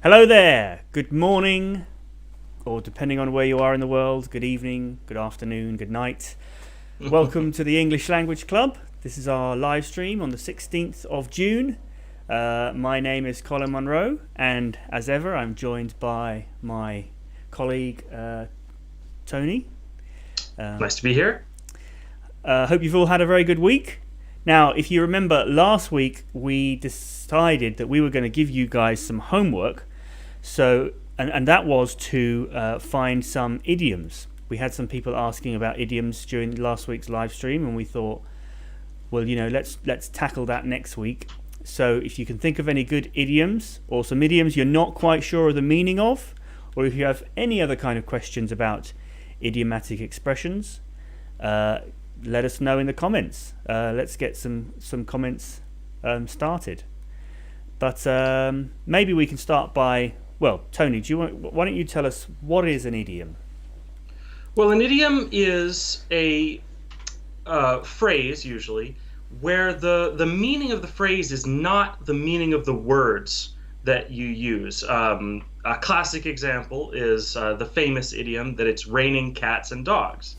Hello there, good morning, or depending on where you are in the world, good evening, good afternoon, good night. Welcome to the English Language Club. This is our live stream on the 16th of June. My name is Colin Monroe, and as ever, I'm joined by my colleague Tony. Nice to be here. Hope you've all had a very good week. Now, if you remember, last week we decided that we were going to give you guys some homework. So, and that was to find some idioms. We had some people asking about idioms during last week's live stream, and we thought, well, let's tackle that next week. So, if you can think of any good idioms or some idioms you're not quite sure of the meaning of, or if you have any other kind of questions about idiomatic expressions, let us know in the comments. Let's get some comments started. But maybe we can start by, well, Tony, why don't you tell us what is an idiom? Well, an idiom is a phrase, usually, where the meaning of the phrase is not the meaning of the words that you use. A classic example is the famous idiom that it's raining cats and dogs.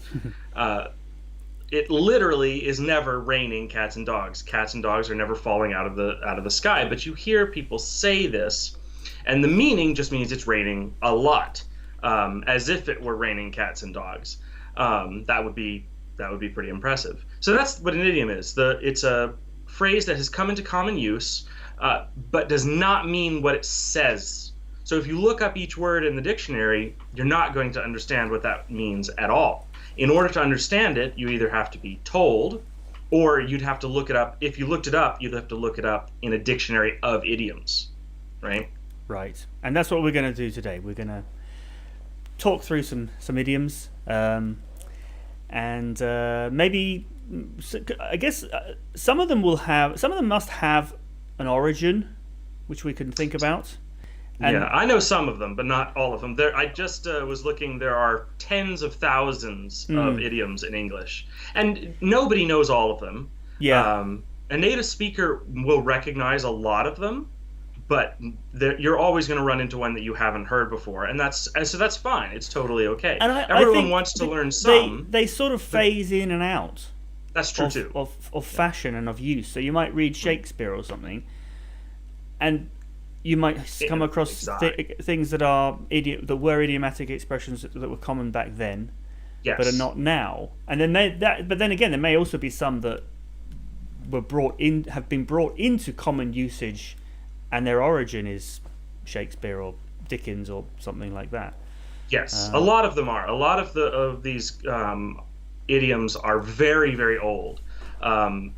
It literally is never raining cats and dogs. Cats and dogs are never falling out of the sky. But you hear people say this, and the meaning just means it's raining a lot, as if it were raining cats and dogs. That would be pretty impressive. So that's what an idiom is. It's a phrase that has come into common use, but does not mean what it says. So if you look up each word in the dictionary, you're not going to understand what that means at all. In order to understand it, you either have to be told, or you'd have to look it up. If you looked it up, you'd have to look it up in a dictionary of idioms, right? Right, and that's what we're going to do today. We're going to talk through some idioms, and maybe, I guess, some of them must have an origin, which we can think about. And yeah, I know some of them, but not all of them. I just was looking. There are tens of thousands of idioms in English, and nobody knows all of them. Yeah. A native speaker will recognize a lot of them, but you're always going to run into one that you haven't heard before, and that's fine. It's totally okay. And everyone wants to learn some. They sort of phase in and out. That's true too. Of fashion and of use. So you might read Shakespeare or something, and you might come across things that were idiomatic expressions that were common back then, yes, but are not now. And then but then again, there may also be some that have been brought into common usage, and their origin is Shakespeare or Dickens or something like that. Yes, a lot of them are. A lot of these idioms are very, very old.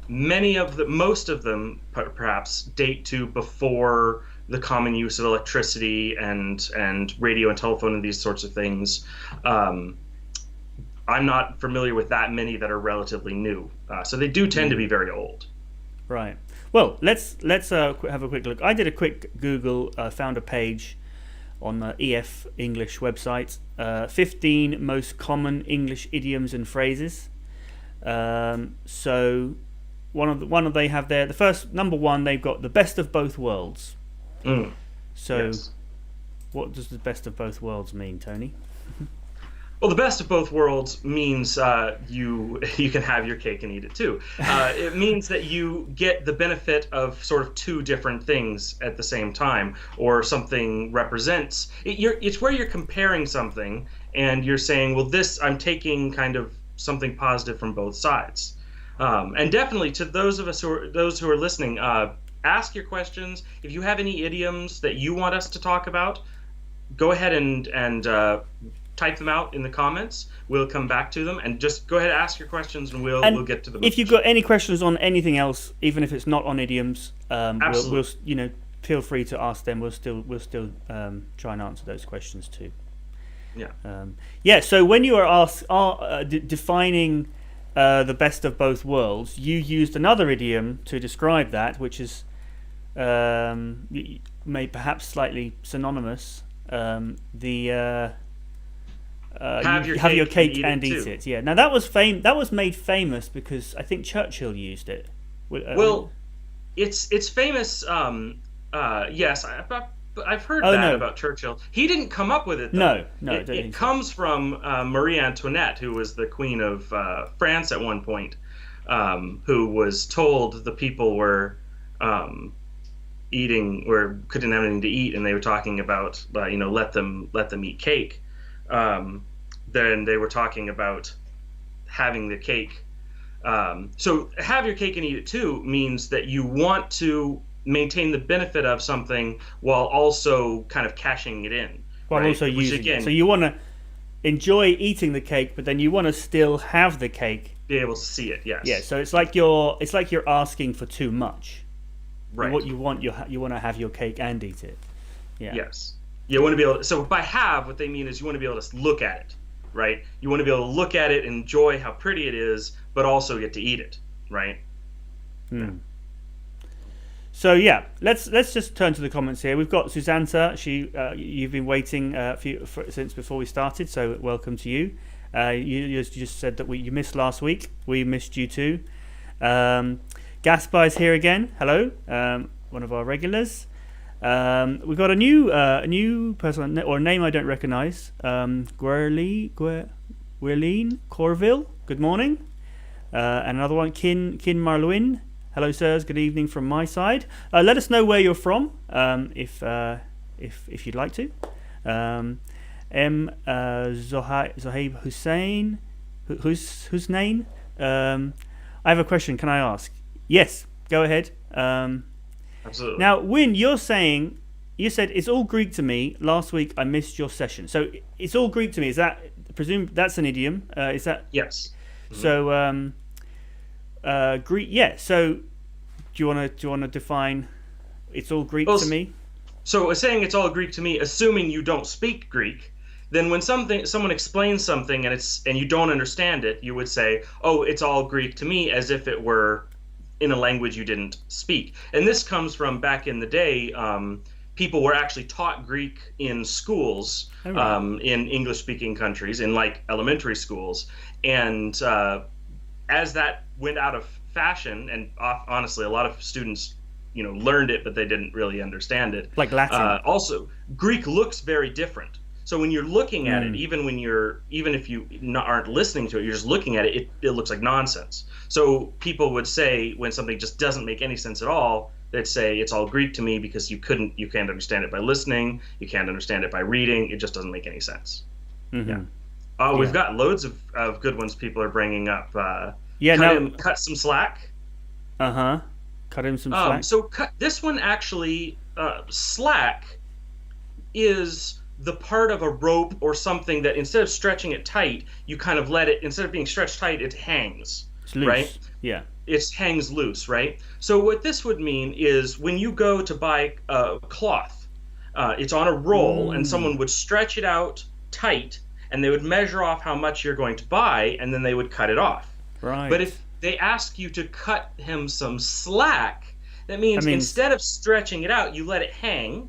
Most of them perhaps date to before the common use of electricity and radio and telephone and these sorts of things. I'm not familiar with that many that are relatively new, so they do tend to be very old. Right. Well, let's have a quick look. I did a quick Google, found a page on the EF English website. 15 most common English idioms and phrases. So one they have there. The first number one, they've got the best of both worlds. So, yes. What does the best of both worlds mean, Tony? Well, the best of both worlds means you can have your cake and eat it too. It means that you get the benefit of sort of two different things at the same time, or something represents. It's where you're comparing something and you're saying, well, I'm taking kind of something positive from both sides. And definitely to those who are listening, ask your questions. If you have any idioms that you want us to talk about, go ahead and type them out in the comments. We'll come back to them, and just go ahead and ask your questions, and we'll get to them. If you've got any questions on anything else, even if it's not on idioms, we'll feel free to ask them. We'll still try and answer those questions too. Yeah. So when you are defining the best of both worlds, you used another idiom to describe that, which is perhaps slightly synonymous. Have your cake and eat it. Yeah. Now that was made famous because I think Churchill used it. Well, it's famous Yes, I've heard Oh that no, about Churchill. He didn't come up with it though. no, I don't It think so. comes from Marie Antoinette, who was the queen of France at one point, who was told the people were eating or couldn't have anything to eat, and they were talking about let them eat cake. Then they were talking about having the cake. So have your cake and eat it too means that you want to maintain the benefit of something while also kind of cashing it in, While right? also Which using again, it. So you want to enjoy eating the cake, but then you want to still have the cake. be able to see it. Yes. Yeah. So it's like you're asking for too much. Right. What you want to have your cake and eat it. Yeah. Yes. You want to be able to, so by have, what they mean is you want to be able to look at it, right? You want to be able to look at it and enjoy how pretty it is, but also get to eat it, right? Hmm. So yeah, let's just turn to the comments here. We've got Susanta. You've been waiting since before we started, so welcome to you. You just said that you missed last week. We missed you too. Gaspar is here again. Hello, one of our regulars. We've got a new person or a name I don't recognise. Guerline Corville. Good morning. And another one, Kin Marluin. Hello, sirs. Good evening from my side. Let us know where you're from, if you'd like to. Zohaib Hussein, Husnain. I have a question. Can I ask? Yes, go ahead. Absolutely. Now, Win, you said it's all Greek to me. Last week I missed your session, so it's all Greek to me. Is that presume that's an idiom? Is that Yes. so? Greek, yeah. So, do you want to define? It's all Greek to me. So saying it's all Greek to me, assuming you don't speak Greek, then when someone explains something and you don't understand it, you would say, "Oh, it's all Greek to me," as if it were in a language you didn't speak. And this comes from back in the day. People were actually taught Greek in schools, in English-speaking countries, in like elementary schools, and as that went out of fashion, and honestly, a lot of students, learned it, but they didn't really understand it. Like Latin. Also, Greek looks very different. So when you're looking at it, even if you aren't listening to it, you're just looking at it, it looks like nonsense. So people would say when something just doesn't make any sense at all, they'd say it's all Greek to me because you can't understand it by listening, you can't understand it by reading, it just doesn't make any sense. Mm-hmm. Yeah. We've got loads of good ones people are bringing up. Cut some slack. Cut him some slack. So this one actually, slack is the part of a rope or something that instead of stretching it tight, you kind of let it, instead of being stretched tight, it hangs. It's loose. Right? Yeah. It hangs loose, right? So what this would mean is when you go to buy a cloth, it's on a roll, and someone would stretch it out tight, and they would measure off how much you're going to buy, and then they would cut it off. Right. But if they ask you to cut him some slack, that means instead of stretching it out, you let it hang,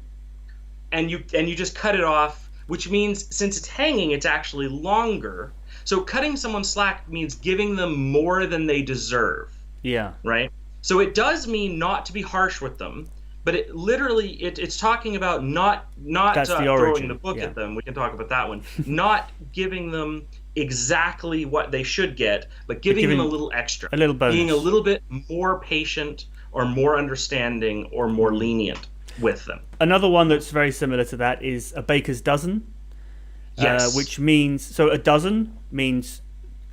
and you just cut it off, which means since it's hanging, it's actually longer. So cutting someone slack means giving them more than they deserve. Yeah. Right? So it does mean not to be harsh with them, but it literally it's talking about not throwing the book at them. We can talk about that one. Not giving them exactly what they should get, but giving them a little extra. A little bonus. Being a little bit more patient or more understanding or more lenient with them. Another one that's very similar to that is a baker's dozen. Yes. Which means, so a dozen means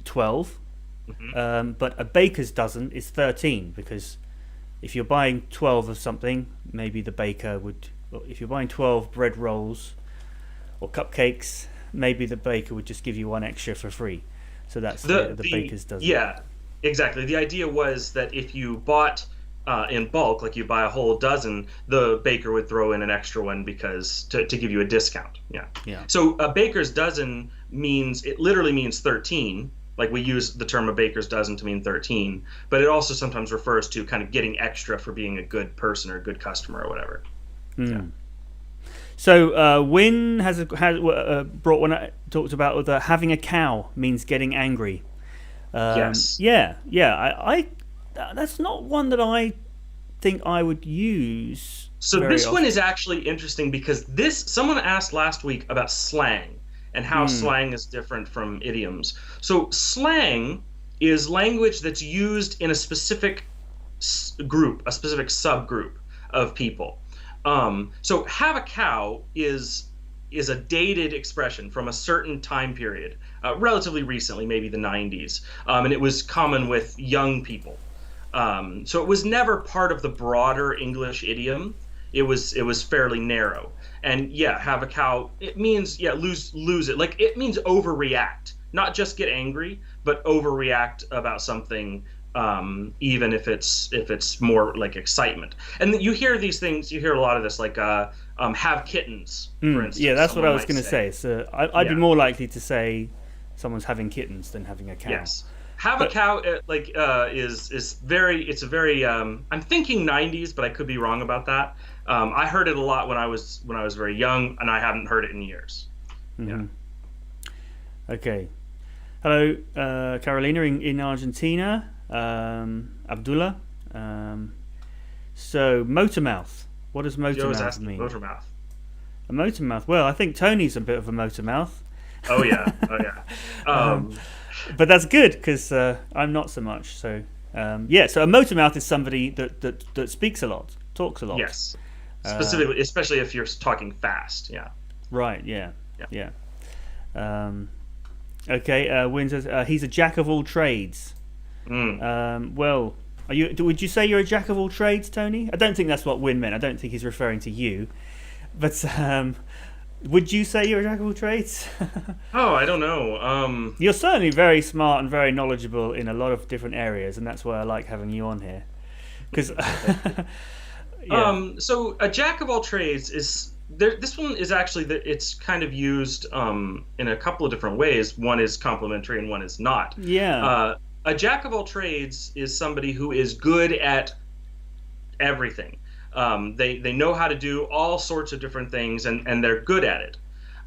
12, but a baker's dozen is 13, because if you're buying 12 of something, maybe the baker would, if you're buying 12 bread rolls or cupcakes, maybe the baker would just give you one extra for free. So that's the baker's dozen. Yeah, exactly. The idea was that if you bought in bulk, like you buy a whole dozen, the baker would throw in an extra one because to give you a discount. Yeah. So a baker's dozen literally means 13. Like we use the term a baker's dozen to mean 13, but it also sometimes refers to kind of getting extra for being a good person or a good customer or whatever. Yeah. So Win has brought one. Talked about having a cow means getting angry. Yes. Yeah. I that's not one that I think I would use So very this one often. is actually interesting because someone asked last week about slang and how slang is different from idioms. So slang is language that's used in a specific group, a specific subgroup of people. So have a cow is a dated expression from a certain time period, relatively recently, maybe the 90s, and it was common with young people. So it was never part of the broader English idiom. It was fairly narrow. And yeah, have a cow. It means lose it. Like it means overreact, not just get angry, but overreact about something. Even if it's more like excitement. And you hear these things. You hear a lot of this, like have kittens, for instance. Yeah, that's what I was going to say. So I'd be Yeah. more likely to say someone's having kittens than having a cow. Yes. Have But a cow is very it's a very I'm thinking 90s, but I could be wrong about that. I heard it a lot when I was very young, and I haven't heard it in years. Yeah. Okay. Hello, Carolina in Argentina. Abdullah. So motor mouth. What does motor Joe's mouth asking mean? motor mouth. A motor mouth. Well, I think Tony's a bit of a motor mouth. Oh yeah. Oh yeah. But that's good because I'm not so much. So yeah. So a motor mouth is somebody that speaks a lot, talks a lot. Yes. Specifically, especially if you're talking fast. Yeah. Right. Yeah. Yeah. Okay. Win says he's a jack of all trades. Well, would you say you're a jack of all trades, Tony? I don't think that's what Win meant. I don't think he's referring to you. But would you say you're a jack of all trades? Oh, I don't know. You're certainly very smart and very knowledgeable in a lot of different areas, and that's why I like having you on here. Because so a jack of all trades is there. This one is actually it's kind of used in a couple of different ways. One is complimentary and one is not. Yeah. A jack of all trades is somebody who is good at everything. They know how to do all sorts of different things, and they're good at it.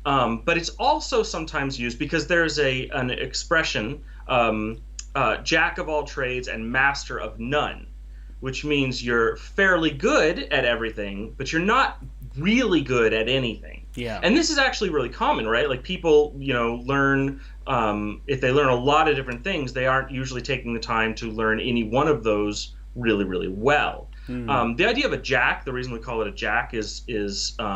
But it's also sometimes used because there's an expression, jack of all trades and master of none, which means you're fairly good at everything, but you're not really good at anything. Yeah. And this is actually really common, right? Like people, learn, if they learn a lot of different things, they aren't usually taking the time to learn any one of those really, really well. The idea of a jack, the reason we call it a jack is it's a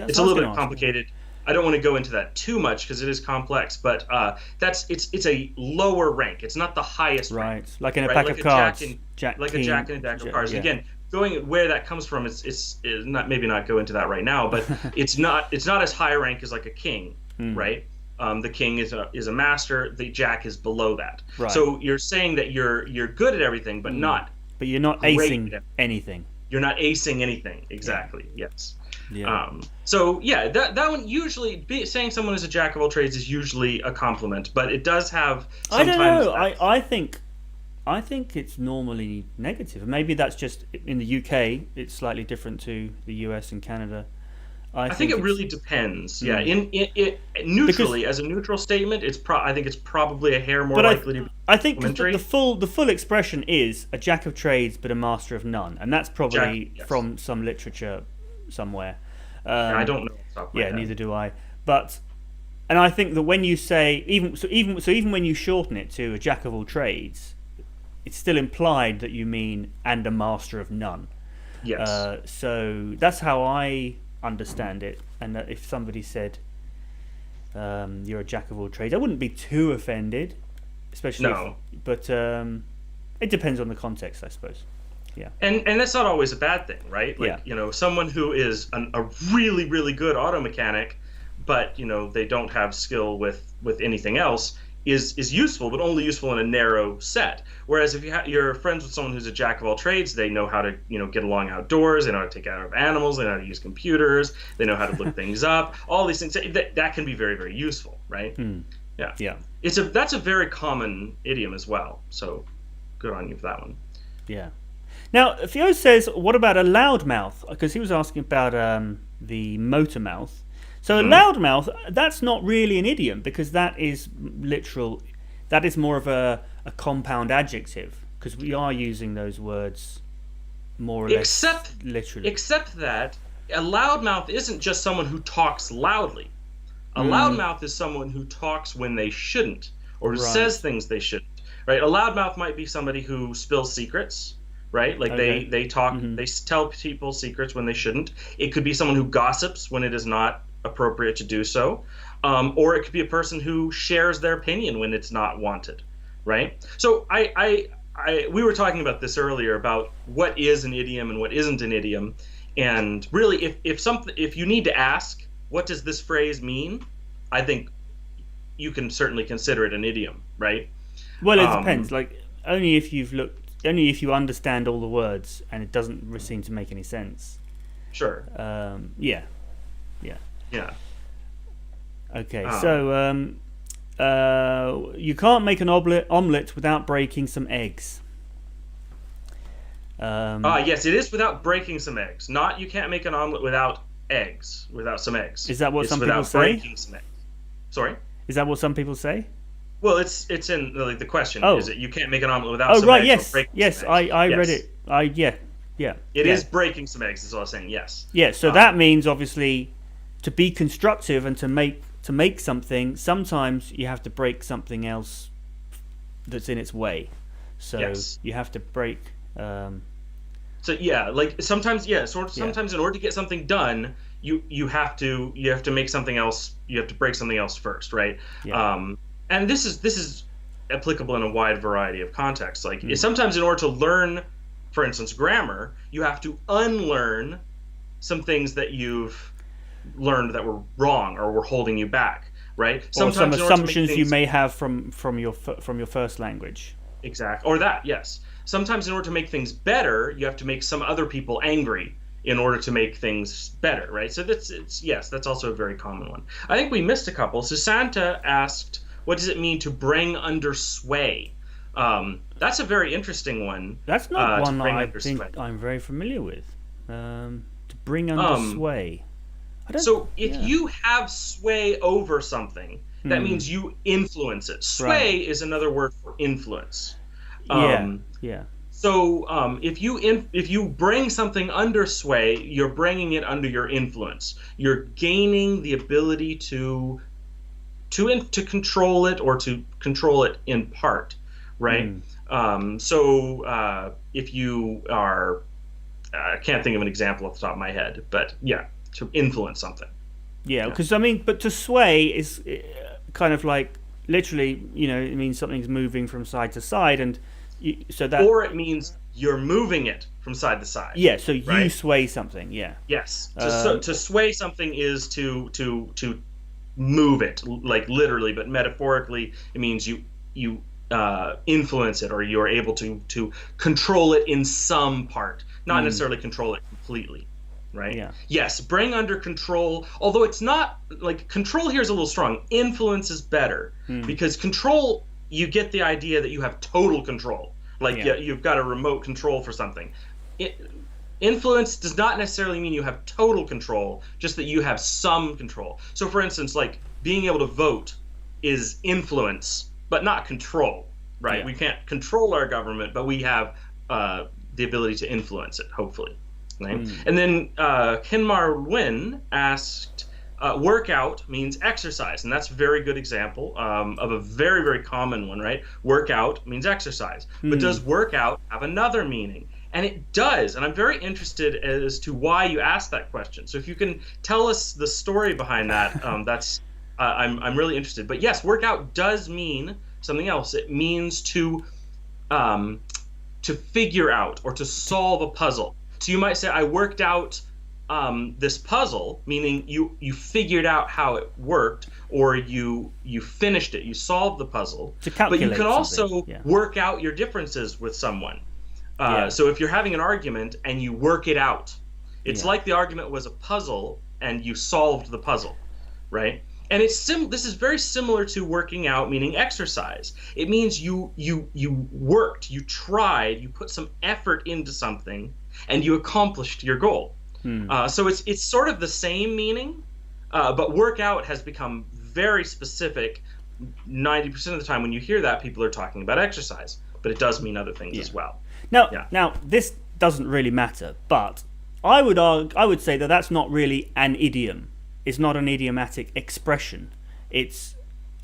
little bit complicated. I don't want to go into that too much because it is complex, but it's a lower rank. It's not the highest rank. Right, like in a pack of cards. A jack in a deck of cards. Yeah. Again, going where that comes from, it's not, maybe not go into that right now, but it's not as high rank as like a king, right? The king is a master. The jack is below that. Right. So you're saying that you're good at everything, but not. But you're not acing anything. You're not acing anything. Exactly. Yeah. Yes. Yeah. So yeah, that one usually saying someone is a jack of all trades is usually a compliment, but it does have. I don't know. I think it's normally negative. Maybe that's just in the UK. It's slightly different to the US and Canada. I think it really depends. Yeah, in neutrally, as a neutral statement, I think it's probably a hair more likely to be I think complimentary. the full expression is a jack of trades but a master of none, and that's probably yes. from some literature somewhere. I don't know. Off the top of my head. Neither do I. And I think that when you say even when you shorten it to a jack of all trades, it's still implied that you mean and a master of none. Yes. So that's how I understand it. And that if somebody said you're a jack of all trades, I wouldn't be too offended, especially. No. But it depends on the context, I suppose. Yeah. And that's not always a bad thing, right? Like, someone who is a really, really good auto mechanic, but, they don't have skill with anything else is useful, but only useful in a narrow set. Whereas if you're friends with someone who's a jack of all trades, they know how to, get along outdoors, they know how to take care of animals, they know how to use computers, they know how to look things up, all these things, that can be very, very useful, right? Yeah. Yeah. That's a very common idiom as well. So good on you for that one. Yeah. Now, Theo says, what about a loudmouth? Because he was asking about the motor mouth. So a loudmouth, that's not really an idiom because that is literal. That is more of a compound adjective because we are using those words more or less Except literally. Except that a loudmouth isn't just someone who talks loudly. A loudmouth is someone who talks when they shouldn't, or who says things they shouldn't. Right? A loudmouth might be somebody who spills secrets. Right? Like they talk, they tell people secrets when they shouldn't. It could be someone who gossips when it is not appropriate to do so, or it could be a person who shares their opinion when it's not wanted. Right? So we were talking about this earlier about what is an idiom and what isn't an idiom, and really, if you need to ask what does this phrase mean, I think you can certainly consider it an idiom, right? Well, it depends. Like only if you understand all the words and it doesn't seem to make any sense. Sure. Yeah. Okay, so you can't make an omelette without breaking some eggs. Yes, it is without breaking some eggs. Not you can't make an omelet without eggs, without some eggs. Is that what some people say? Breaking some eggs. Sorry? Is that what some people say? Well, it's in like the question. Is it you can't make an omelet without some right, eggs? Yes, I read it. It is breaking some eggs, is what I was saying, yes. Yeah, so that means obviously to be constructive and to make something, sometimes you have to break something else that's in its way. So you have to break so yeah, like sometimes sometimes in order to get something done, you have to make something else, you have to break something else first, right? And this is applicable in a wide variety of contexts. Like sometimes in order to learn, for instance, grammar, you have to unlearn some things that you've learned that were wrong or were holding you back, right? Sometimes or some assumptions you may have from your first language. Exactly. Or that, yes. Sometimes in order to make things better, you have to make some other people angry in order to make things better, right? So that's also a very common one. I think we missed a couple. So Santa asked, what does it mean to bring under sway? That's a very interesting one. That's not one I think I'm very familiar with. To bring under sway. So if you have sway over something, that means you influence it. Sway is another word for influence. So if you bring something under sway, you're bringing it under your influence. You're gaining the ability to control it, or to control it in part, right? So if you are, I can't think of an example off the top of my head, but yeah, to influence something. Yeah, because I mean, but to sway is kind of like literally, it means something's moving from side to side, and or it means you're moving it from side to side. Yeah, so you sway something. Yeah. Yes. To sway something is to move it, like literally, but metaphorically, it means you influence it, or you are able to control it in some part, not necessarily control it completely. Right? Yeah. Yes, bring under control, although it's not, like, control here is a little strong. Influence is better, because control, you get the idea that you have total control. Like, you've got a remote control for something. Influence does not necessarily mean you have total control, just that you have some control. So, for instance, like, being able to vote is influence, but not control, right? Yeah. We can't control our government, but we have the ability to influence it, hopefully. Right? And then Hinmar Win asked, workout means exercise, and that's a very good example of a very, very common one, right? Workout means exercise. But does workout have another meaning? And it does, and I'm very interested as to why you asked that question. So if you can tell us the story behind that, I'm really interested. But yes, workout does mean something else. It means to figure out or to solve a puzzle. So you might say, I worked out this puzzle, meaning you figured out how it worked, or you finished it, you solved the puzzle. But you can also work out your differences with someone. So if you're having an argument and you work it out, it's like the argument was a puzzle and you solved the puzzle, right? And this is very similar to working out, meaning exercise. It means you worked, you tried, you put some effort into something, and you accomplished your goal. So it's sort of the same meaning, but workout has become very specific. 90% of the time when you hear that, people are talking about exercise, but it does mean other things as well. Now this doesn't really matter. But I would say that that's not really an idiom. It's not an idiomatic expression. It's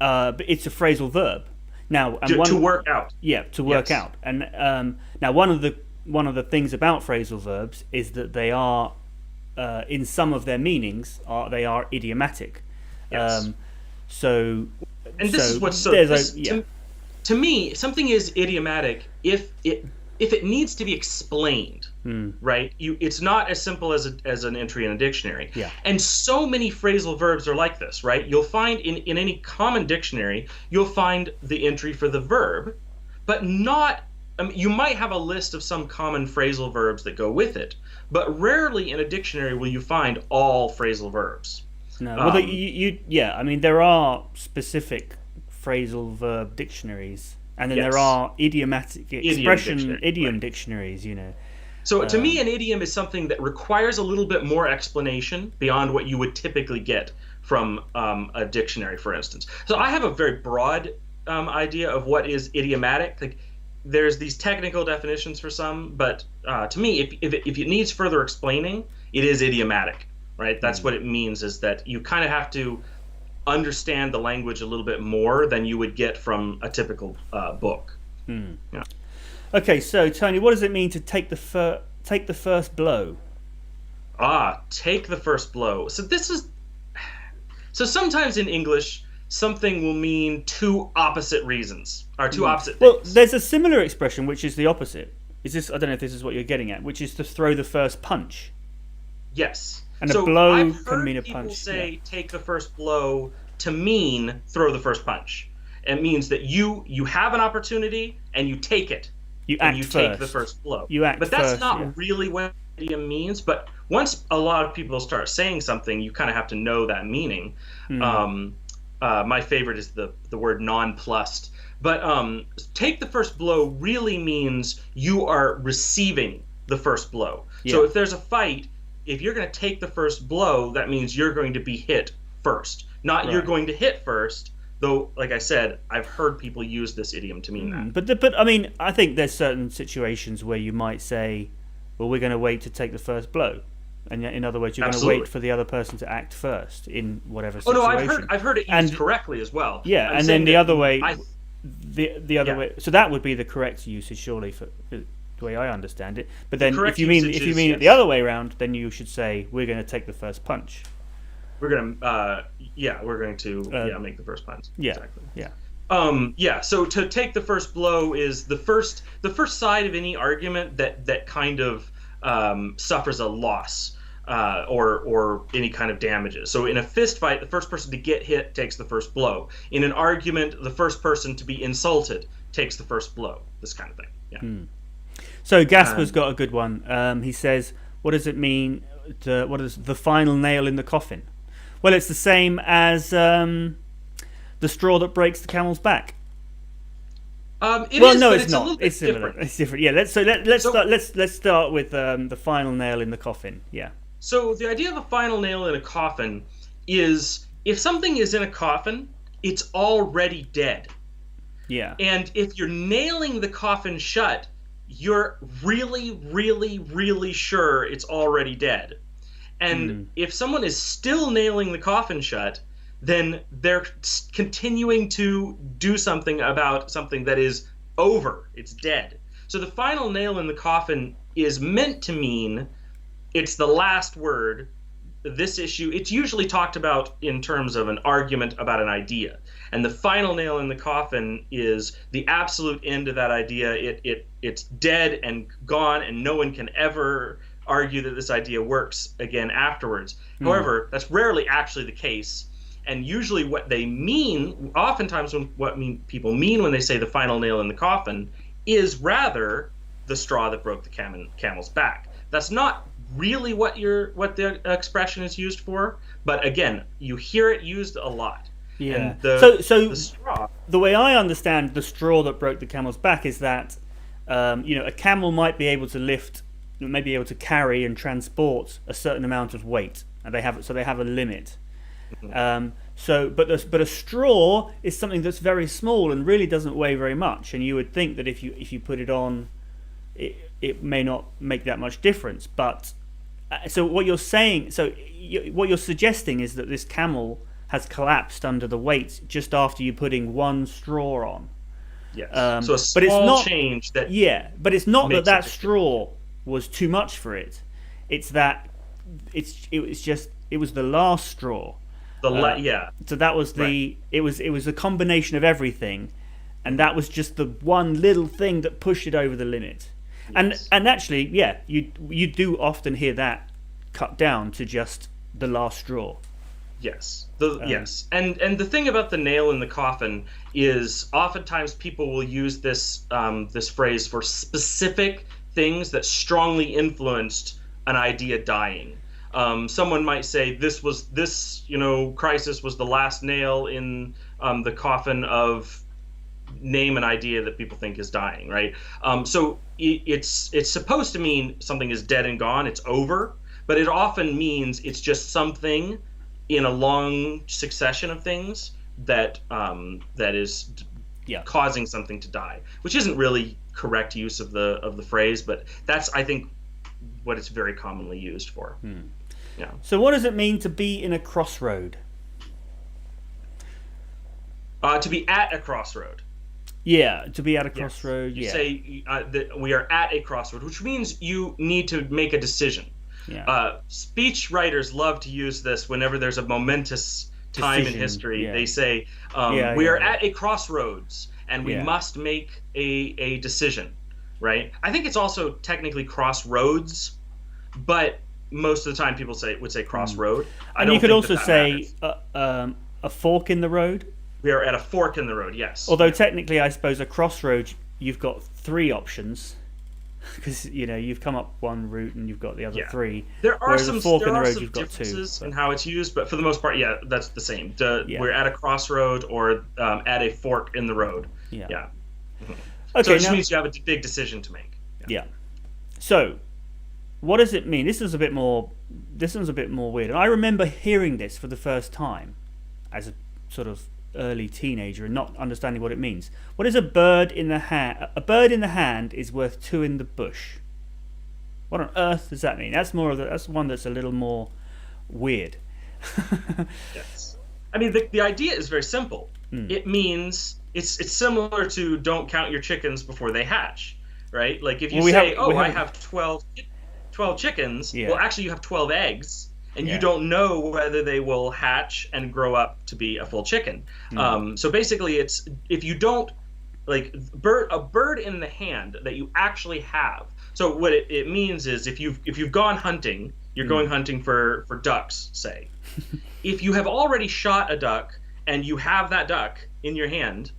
a phrasal verb. Now, and to work out. Yeah, to work out. And now one of the things about phrasal verbs is that they are, in some of their meanings, they are idiomatic. Yes. So, and this is what's so. To me, something is idiomatic if it needs to be explained, right? It's not as simple as an entry in a dictionary. Yeah. And so many phrasal verbs are like this, right? You'll find in any common dictionary, you'll find the entry for the verb, but not. You might have a list of some common phrasal verbs that go with it, but rarely in a dictionary will you find all phrasal verbs. No. Well, I mean, there are specific phrasal verb dictionaries, and then there are idiomatic expression idiom dictionaries, you know. So to me, an idiom is something that requires a little bit more explanation beyond what you would typically get from a dictionary, for instance. So I have a very broad idea of what is idiomatic. Like, there's these technical definitions for some, but to me, if it needs further explaining, it is idiomatic, right? That's what it means, is that you kind of have to understand the language a little bit more than you would get from a typical book. Yeah. Okay, so Tony, what does it mean to take the first blow? Take the first blow. So sometimes in English, something will mean two opposite reasons, or two opposite things. Well, there's a similar expression which is the opposite. I don't know if this is what you're getting at, which is to throw the first punch. Yes. And a blow I've can mean a punch. I've heard people say take the first blow to mean throw the first punch. It means that you have an opportunity and you take it. You take the first blow. But that's not really what idiom means. But once a lot of people start saying something, you kind of have to know that meaning. My favorite is the word nonplussed. But take the first blow really means you are receiving the first blow. Yeah. So if there's a fight, if you're going to take the first blow, that means you're going to be hit first. Not you're going to hit first, though, like I said, I've heard people use this idiom to mean that. But I mean, I think there's certain situations where you might say, well, we're going to wait to take the first blow. And in other words, you're going to wait for the other person to act first in whatever situation. Oh, no, I've heard it used correctly as well. Yeah, and then the other way, the other way. So that would be the correct usage, surely, for the way I understand it. But then if you mean it the other way around, then you should say, we're going to take the first punch. We're going to make the first punch. Yeah, exactly. Yeah. So to take the first blow is the first side of any argument that kind of suffers a loss or any kind of damages. So in a fist fight, the first person to get hit takes the first blow. In an argument, the first person to be insulted takes the first blow. This kind of thing. Yeah. So Gasper's got a good one. He says, "What does it mean? What is the final nail in the coffin?" Well, it's the same as the straw that breaks the camel's back. It's not. It's similar. Different. It's different. Yeah. Let's start with the final nail in the coffin. Yeah. So the idea of a final nail in a coffin is if something is in a coffin, it's already dead. Yeah. And if you're nailing the coffin shut, you're really, really, really sure it's already dead. And if someone is still nailing the coffin shut, then they're continuing to do something about something that is over. It's dead. So the final nail in the coffin is meant to mean it's the last word. This issue, it's usually talked about in terms of an argument about an idea. And the final nail in the coffin is the absolute end of that idea. It's dead and gone, and no one can ever argue that this idea works again afterwards. However, that's rarely actually the case. And usually what they mean, oftentimes people mean when they say the final nail in the coffin, is rather the straw that broke the camel's back. That's not really what the expression is used for, but again, you hear it used a lot. Yeah. And the straw. The way I understand the straw that broke the camel's back is that a camel might be able to carry and transport a certain amount of weight, and they have a limit. But a straw is something that's very small and really doesn't weigh very much. And you would think that if you put it on, it may not make that much difference. But so what you're saying, what you're suggesting is that this camel has collapsed under the weight just after you putting one straw on. Yes. So a but it's small not, change that. Yeah, but it's not makes that a straw was too much for it. It's that it was the last straw. Yeah. So that was it was a combination of everything, and that was just the one little thing that pushed it over the limit. Yes. And actually, yeah, you do often hear that cut down to just the last straw. Yes. Yes. And the thing about the nail in the coffin is oftentimes people will use this this phrase for specific things that strongly influenced an idea dying. Someone might say this crisis was the last nail in the coffin of name an idea that people think is dying, right? So it's supposed to mean something is dead and gone, it's over, but it often means it's just something in a long succession of things that is causing something to die, which isn't really correct use of the phrase, but that's, I think, what it's very commonly used for. Yeah. So what does it mean to be in a crossroad? To be at a crossroad. Yeah, to be at a crossroad. You say that we are at a crossroad, which means you need to make a decision. Yeah. Speech writers love to use this whenever there's a momentous time in history. They say we are at a crossroads and we must make a decision, right? I think it's also technically crossroads, but most of the time people would say crossroad. And you could also say a fork in the road. We are at a fork in the road, yes. Although technically, I suppose a crossroad, you've got three options, because you've come up one route and you've got the other three. There are some differences in how it's used, but for the most part, that's the same. We're at a crossroad or at a fork in the road. Yeah. Mm-hmm. Okay, so it just means you have a big decision to make. Yeah. So, what does it mean? This one's a bit more weird. And I remember hearing this for the first time as a sort of early teenager and not understanding what it means. What is a bird in the hand? A bird in the hand is worth two in the bush. What on earth does that mean? That's one that's a little more weird. Yes. I mean, the idea is very simple. It means it's similar to don't count your chickens before they hatch, right? Like if you I have 12 chickens, well, actually you have 12 eggs. And you don't know whether they will hatch and grow up to be a full chicken. So basically, it's if you don't a bird in the hand that you actually have. So what it means is if you've gone hunting, you're going hunting for ducks, say. If you have already shot a duck and you have that duck in your hand,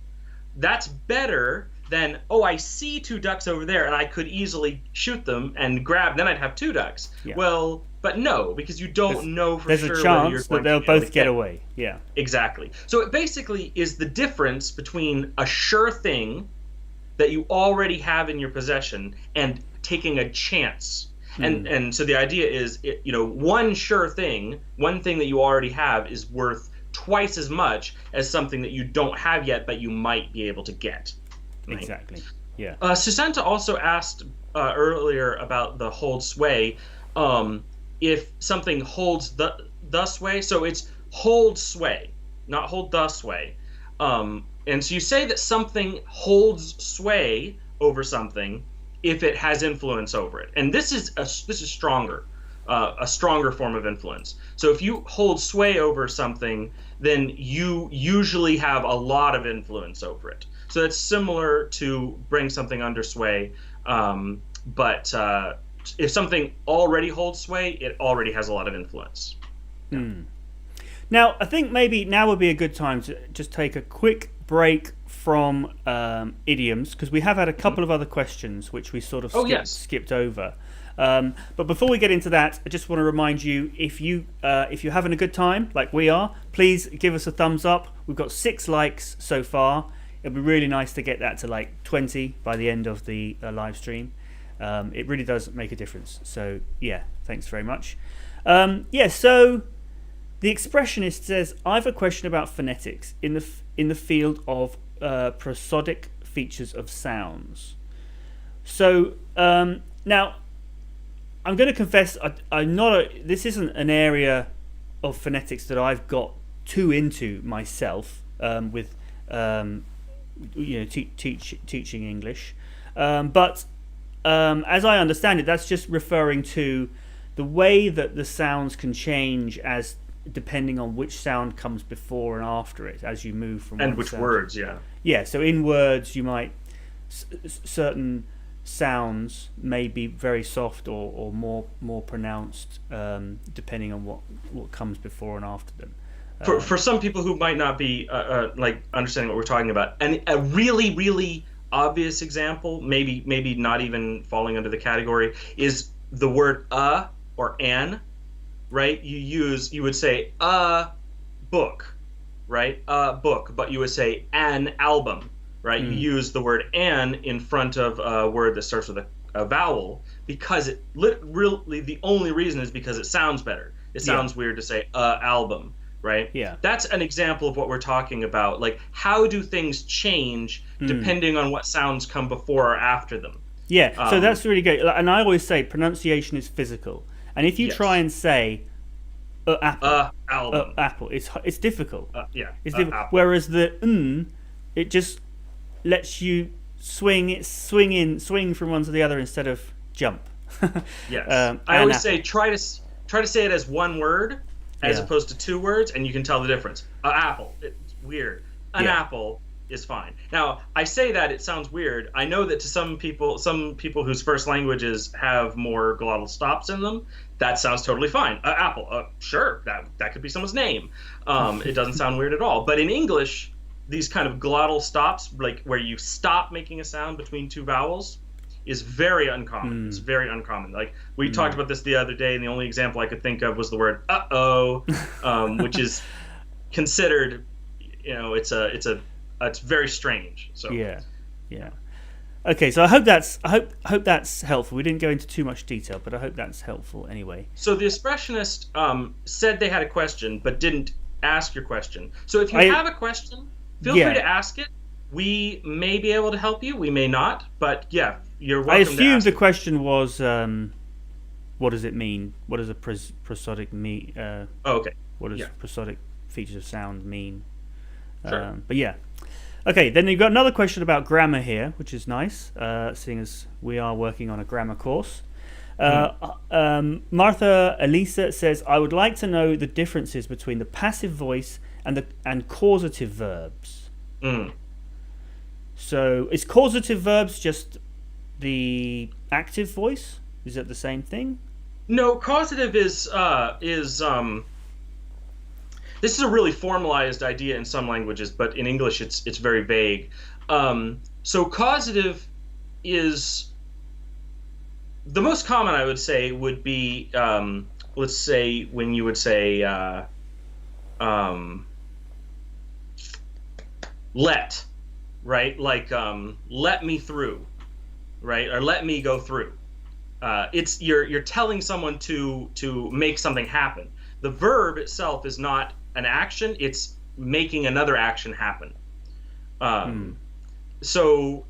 that's better than, I see two ducks over there and I could easily shoot them and grab, then I'd have two ducks. Yeah. Well, but no, because you don't know for sure. There's a chance that they'll both get away. Yeah. Exactly. So it basically is the difference between a sure thing that you already have in your possession and taking a chance. And so the idea is, one sure thing, one thing that you already have is worth twice as much as something that you don't have yet but you might be able to get. Right? Exactly. Yeah. Susanta also asked earlier about the hold sway. If something holds the sway, so it's hold sway, not hold the sway. And so you say that something holds sway over something if it has influence over it. And this is stronger, a stronger form of influence. So if you hold sway over something, then you usually have a lot of influence over it. So it's similar to bring something under sway, but if something already holds sway, it already has a lot of influence. Now, I think maybe now would be a good time to just take a quick break from idioms, because we have had a couple of other questions which we sort of skipped over. But before we get into that, I just want to remind you, if you're having a good time like we are, please give us a thumbs up. We've got 6 likes so far. It'd be really nice to get that to 20 by the end of the live stream. It really does make a difference. So yeah, thanks very much. So the expressionist says, I have a question about phonetics in the field of prosodic features of sounds. So Now, I'm going to confess, I'm not. This isn't an area of phonetics that I've got too into myself. With teaching English, but as I understand it, that's just referring to the way that the sounds can change as depending on which sound comes before and after it as you move from and one which sound. words, Yeah. So in words, you might certain sounds may be very soft or more pronounced, depending on what comes before and after them. For some people who might not be like understanding what we're talking about, and a really really obvious example, maybe not even falling under the category, is the word or an, right? You would say a book, right? A book, but you would say an album, right? You use the word an in front of a word that starts with a vowel because really the only reason is because it sounds better. It sounds weird to say album, right? Yeah. That's an example of what we're talking about. Like, how do things change depending on what sounds come before or after them? Yeah, so that's really good. And I always say pronunciation is physical. And if you try and say apple, album, apple, it's difficult. It's difficult. Apple. Whereas the it just lets you swing from one to the other instead of jump. Yes. I always say try to say it as one word as opposed to two words, and you can tell the difference. Apple, it's weird. An apple is fine. Now, I say that it sounds weird. I know that to some people whose first languages have more glottal stops in them, that sounds totally fine. Apple, sure, that could be someone's name. It doesn't sound weird at all. But in English, these kind of glottal stops, like where you stop making a sound between two vowels, is very uncommon. It's very uncommon. Like we talked about this the other day, and the only example I could think of was the word "uh-oh," which is considered, it's very strange. So yeah. Okay, so I hope that's helpful. We didn't go into too much detail, but I hope that's helpful anyway. So the expressionist said they had a question, but didn't ask your question. So if you have a question, feel free to ask it. We may be able to help you. We may not, but you're welcome. I assumed the it. question was, what does it mean? What does a prosodic mean? Okay. What does prosodic features of sound mean? Sure. But yeah. Okay, then you've got another question about grammar here, which is nice, seeing as we are working on a grammar course. Martha Elisa says, I would like to know the differences between the passive voice and causative verbs. So is causative verbs just the active voice? Is that the same thing? No, causative is this is a really formalized idea in some languages, but in English it's very vague. So causative is the most common, I would say, would be let's say when you would say let, right? Like let me through, right? Or let me go through. It's you're telling someone to make something happen. The verb itself is not an action; it's making another action happen. So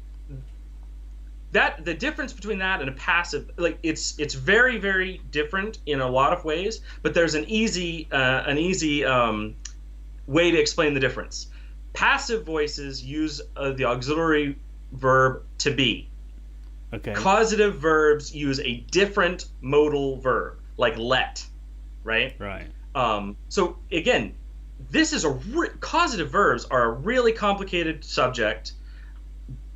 that the difference between that and a passive, like it's very very different in a lot of ways. But there's an easy way to explain the difference. Passive voices use the auxiliary verb to be. Okay. Causative verbs use a different modal verb, like let, right? Right. So again, this is causative verbs are a really complicated subject,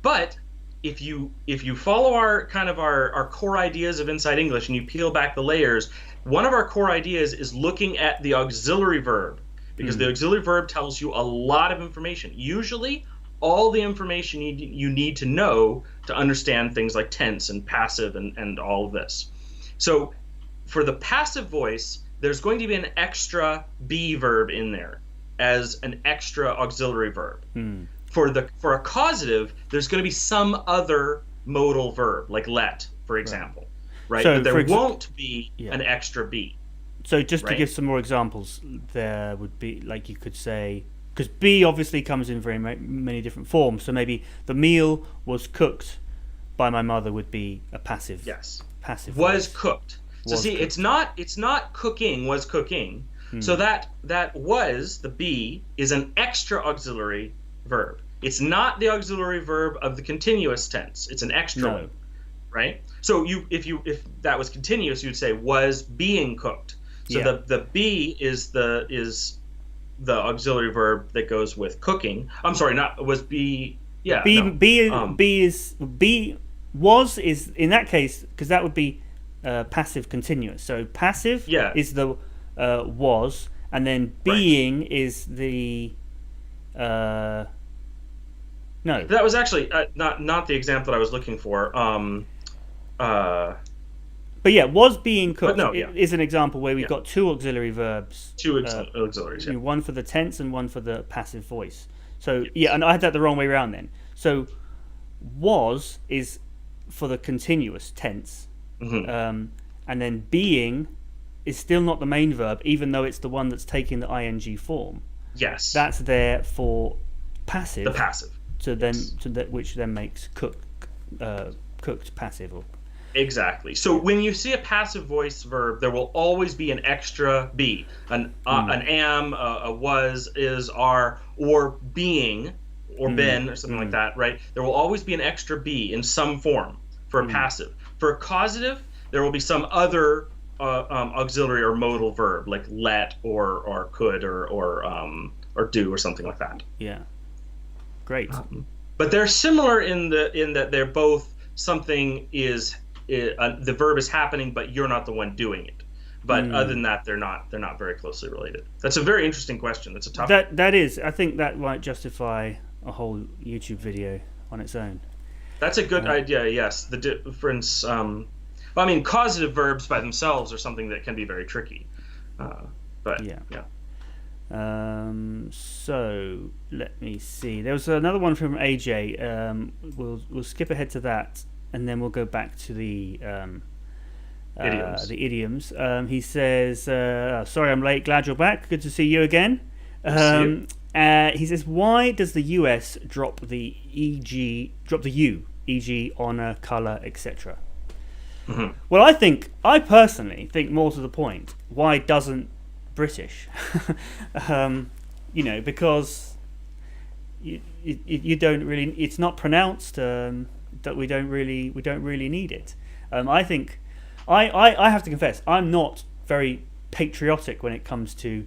but if you follow our core ideas of Inside English and you peel back the layers, one of our core ideas is looking at the auxiliary verb, because the auxiliary verb tells you a lot of information. Usually, all the information you need to know to understand things like tense and passive and all of this. So for the passive voice, there's going to be an extra be verb in there as an extra auxiliary verb. For a causative, there's going to be some other modal verb, like let, for example, right? So but there won't be an extra be. So just to give some more examples, there would be, like you could say, because be obviously comes in very many different forms. So maybe the meal was cooked by my mother would be a passive. Yes. Passive. Was voice. cooked. So Was see, cooked. it's not cooking, was cooking. So that was, the be, is an extra auxiliary verb. It's not the auxiliary verb of the continuous tense. It's an extra one, right? So if that was continuous, you'd say was being cooked. So the be is the auxiliary verb that goes with cooking. I'm sorry, not was be. Yeah. Was is in that case, because that would be passive continuous. So passive is the was, and then being is the no. That was actually not the example that I was looking for. But yeah, was being cooked is an example where we've got two auxiliary verbs. Two auxiliaries, yeah. One for the tense and one for the passive voice. So and I had that the wrong way around then. So was is for the continuous tense, and then being is still not the main verb, even though it's the one that's taking the ing form. Yes. That's there for passive. The passive. Which then makes cooked passive. Exactly. So when you see a passive voice verb, there will always be an extra be, an am, a was, is, are, or being, or been, or something like that, right? There will always be an extra be in some form for a passive. For a causative, there will be some other auxiliary or modal verb, like let, or could, or do, or something like that. Yeah. Great. But they're similar in that they're both something is. The verb is happening, but you're not the one doing it. But other than that, they're not very closely related. That's a very interesting question. That's a tough. That is. I think that might justify a whole YouTube video on its own. That's a good idea. Yes, the difference. I mean, causative verbs by themselves are something that can be very tricky. But yeah. So let me see. There was another one from AJ. We'll skip ahead to that. And then we'll go back to the idioms. He says, "Sorry, I'm late. Glad you're back. Good to see you again." He says, "Why does the US drop the u, e.g., honor, color, etc.?" Well, I personally think more to the point. Why doesn't British? Because you don't really. It's not pronounced. That we don't really need it. I think I have to confess I'm not very patriotic when it comes to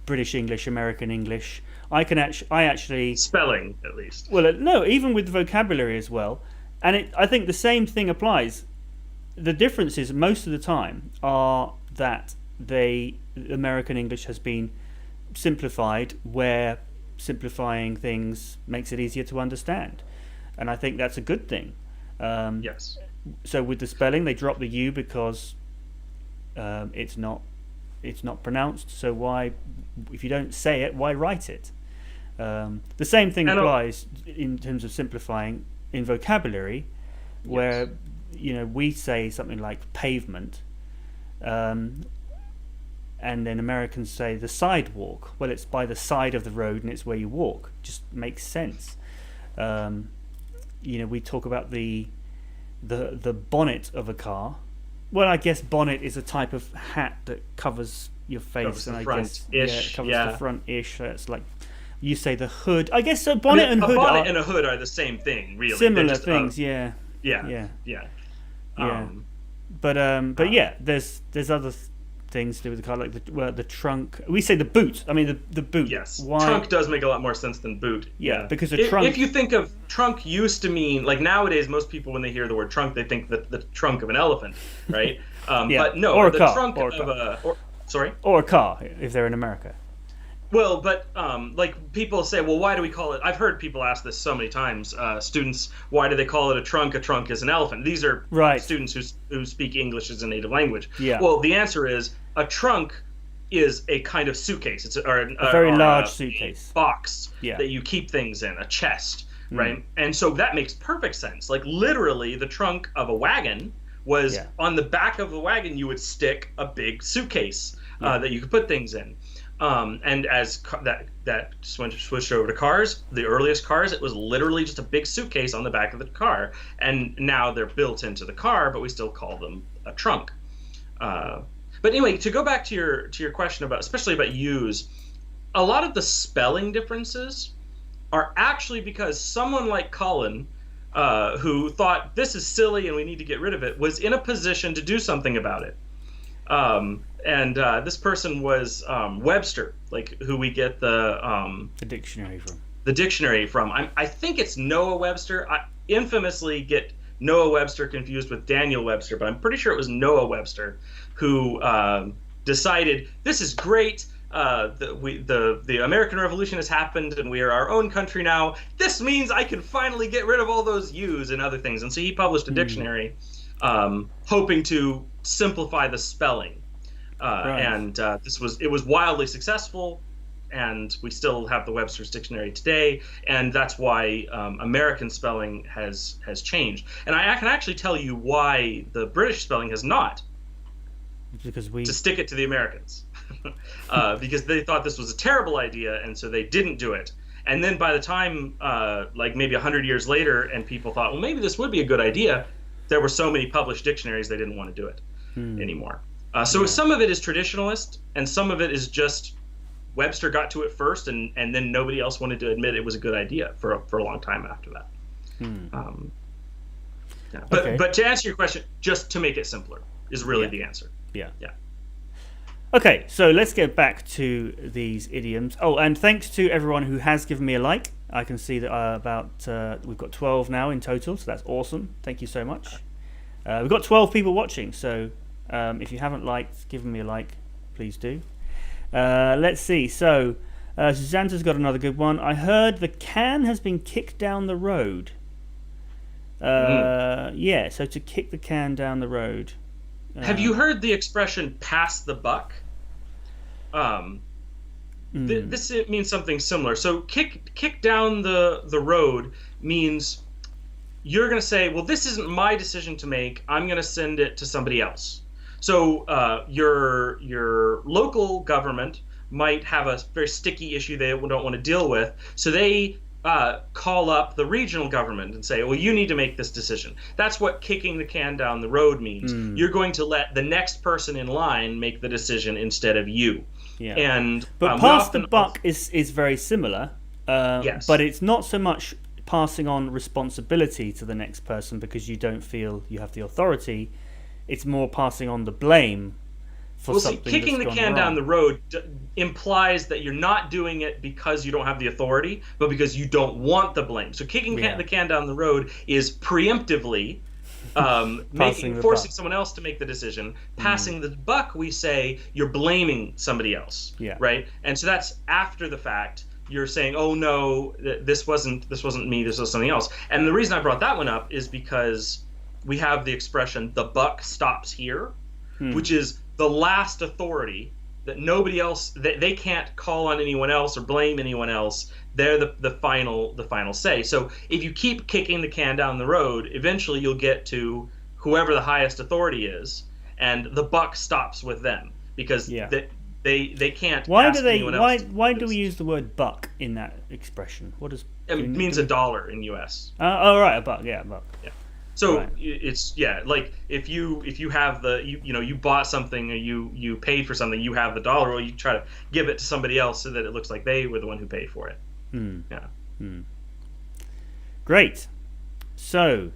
British English, American English. I actually spelling at least. Well, no, even with the vocabulary as well. And I think the same thing applies. The differences most of the time are that American English has been simplified, where simplifying things makes it easier to understand. And I think that's a good thing. Yes. So with the spelling, they drop the u because it's not pronounced. So why, if you don't say it, why write it? The same thing applies in terms of simplifying in vocabulary, where we say something like pavement, and then Americans say the sidewalk. Well, it's by the side of the road and it's where you walk. Just makes sense. We talk about the bonnet of a car. Well, I guess bonnet is a type of hat that covers your face, and I guess it covers the front-ish. So it's like you say the hood. I guess so. Bonnet and hood. A bonnet and a hood are the same thing, really. Similar things, Yeah. But yeah, there's other things to do with the car, like the trunk. We say the boot. I mean the boot. Yes. Why? Trunk does make a lot more sense than boot. Yeah, because the trunk. If you think of trunk, used to mean, like nowadays, most people when they hear the word trunk, they think that the trunk of an elephant, right? But no, or a the car, trunk or a car if they're in America. Well, but like people say, well, why do we call it? I've heard people ask this so many times. Students, why do they call it a trunk? A trunk is an elephant. These are students who speak English as a native language. Yeah. Well, the answer is a trunk is a kind of suitcase. It's a very large suitcase, box that you keep things in, a chest, right? And so that makes perfect sense. Like literally, the trunk of a wagon was on the back of the wagon. You would stick a big suitcase that you could put things in. And as that switched over to cars, the earliest cars, it was literally just a big suitcase on the back of the car. And now they're built into the car, but we still call them a trunk. But anyway, to go back to your question about, especially about use, a lot of the spelling differences are actually because someone like Colin, who thought this is silly and we need to get rid of it, was in a position to do something about it. And this person was Webster, like who we get the dictionary from. The dictionary from. I think it's Noah Webster. I infamously get Noah Webster confused with Daniel Webster, but I'm pretty sure it was Noah Webster who decided this is great. The American Revolution has happened, and we are our own country now. This means I can finally get rid of all those U's and other things. And so he published a dictionary, hoping to simplify the spelling. Right. And it was wildly successful, and we still have the Webster's Dictionary today. And that's why American spelling has changed. And I can actually tell you why the British spelling has not. Because to stick it to the Americans. Because they thought this was a terrible idea, and so they didn't do it. And then by the time, like maybe 100 years later, and people thought, well, maybe this would be a good idea, there were so many published dictionaries they didn't want to do it anymore. So some of it is traditionalist, and some of it is just Webster got to it first, and then nobody else wanted to admit it was a good idea for a long time after that. Yeah. But to answer your question, just to make it simpler is really the answer. Yeah. Yeah. Okay, so let's get back to these idioms. Oh, and thanks to everyone who has given me a like. I can see that we've got 12 now in total, so that's awesome. Thank you so much. We've got 12 people watching, so if you haven't given me a like, please do. Let's see. So Susanta's got another good one. I heard the can has been kicked down the road. Yeah, so to kick the can down the road. Have you heard the expression "pass the buck"? This means something similar. So kick down the road means you're going to say, well, this isn't my decision to make. I'm going to send it to somebody else. So your local government might have a very sticky issue they don't want to deal with. So they call up the regional government and say, well, you need to make this decision. That's what kicking the can down the road means. You're going to let the next person in line make the decision instead of you. Yeah. But pass the buck is very similar. Yes. But it's not so much passing on responsibility to the next person because you don't feel you have the authority. It's more passing on the blame for something that's kicking the can down the road implies that you're not doing it because you don't have the authority, but because you don't want the blame. So kicking the can down the road is preemptively forcing someone else to make the decision. Passing the buck, we say you're blaming somebody else, right? And so that's after the fact. You're saying, oh no, this wasn't me, this was something else. And the reason I brought that one up is because we have the expression "the buck stops here," which is the last authority that nobody else, they can't call on anyone else or blame anyone else. They're the final say. So if you keep kicking the can down the road, eventually you'll get to whoever the highest authority is, and the buck stops with them because they can't. Why do we use the word buck in that expression? What does it means? $1 in US. Oh right, a buck. Yeah, a buck. Yeah. So it's like if you have you bought something or you paid for something, you have the $1, or you try to give it to somebody else so that it looks like they were the one who paid for it. Great. So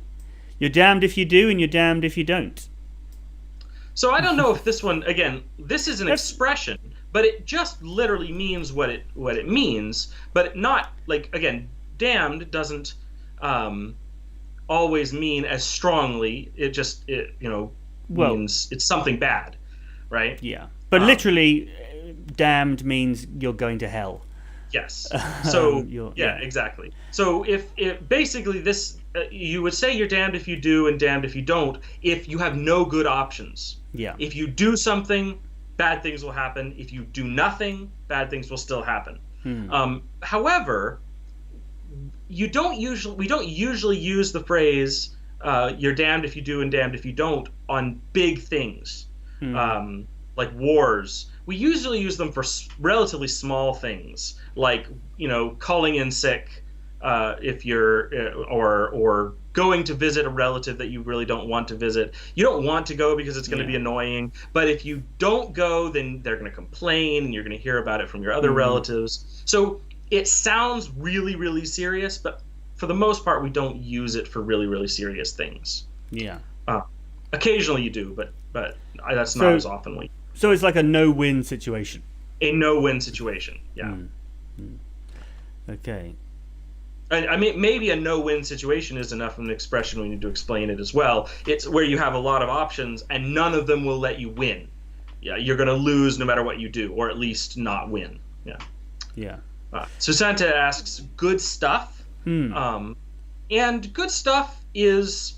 you're damned if you do and you're damned if you don't. So I don't know if this one, again, this is an expression, but it just literally means what it means, but not like, again, damned doesn't always mean as strongly. It means it's something bad, right? Yeah. But literally, damned means you're going to hell. Yes. So exactly. So if basically this, you would say you're damned if you do and damned if you don't, if you have no good options. Yeah. If you do something, bad things will happen. If you do nothing, bad things will still happen. However, we don't usually use the phrase "you're damned if you do and damned if you don't" on big things, like wars we usually use them for relatively small things, like, calling in sick, if you're or going to visit a relative that you really don't want to visit. You don't want to go because it's going to be annoying, but if you don't go, then they're going to complain and you're going to hear about it from your other relatives. So it sounds really, really serious, but for the most part, we don't use it for really, really serious things. Yeah. Occasionally you do, but that's not as often. So it's like a no-win situation. A no-win situation, yeah. Okay. I mean, maybe a no-win situation is enough of an expression we need to explain it as well. It's where you have a lot of options and none of them will let you win. Yeah, you're going to lose no matter what you do, or at least not win. Yeah. Yeah. So Santa asks, good stuff. And good stuff is,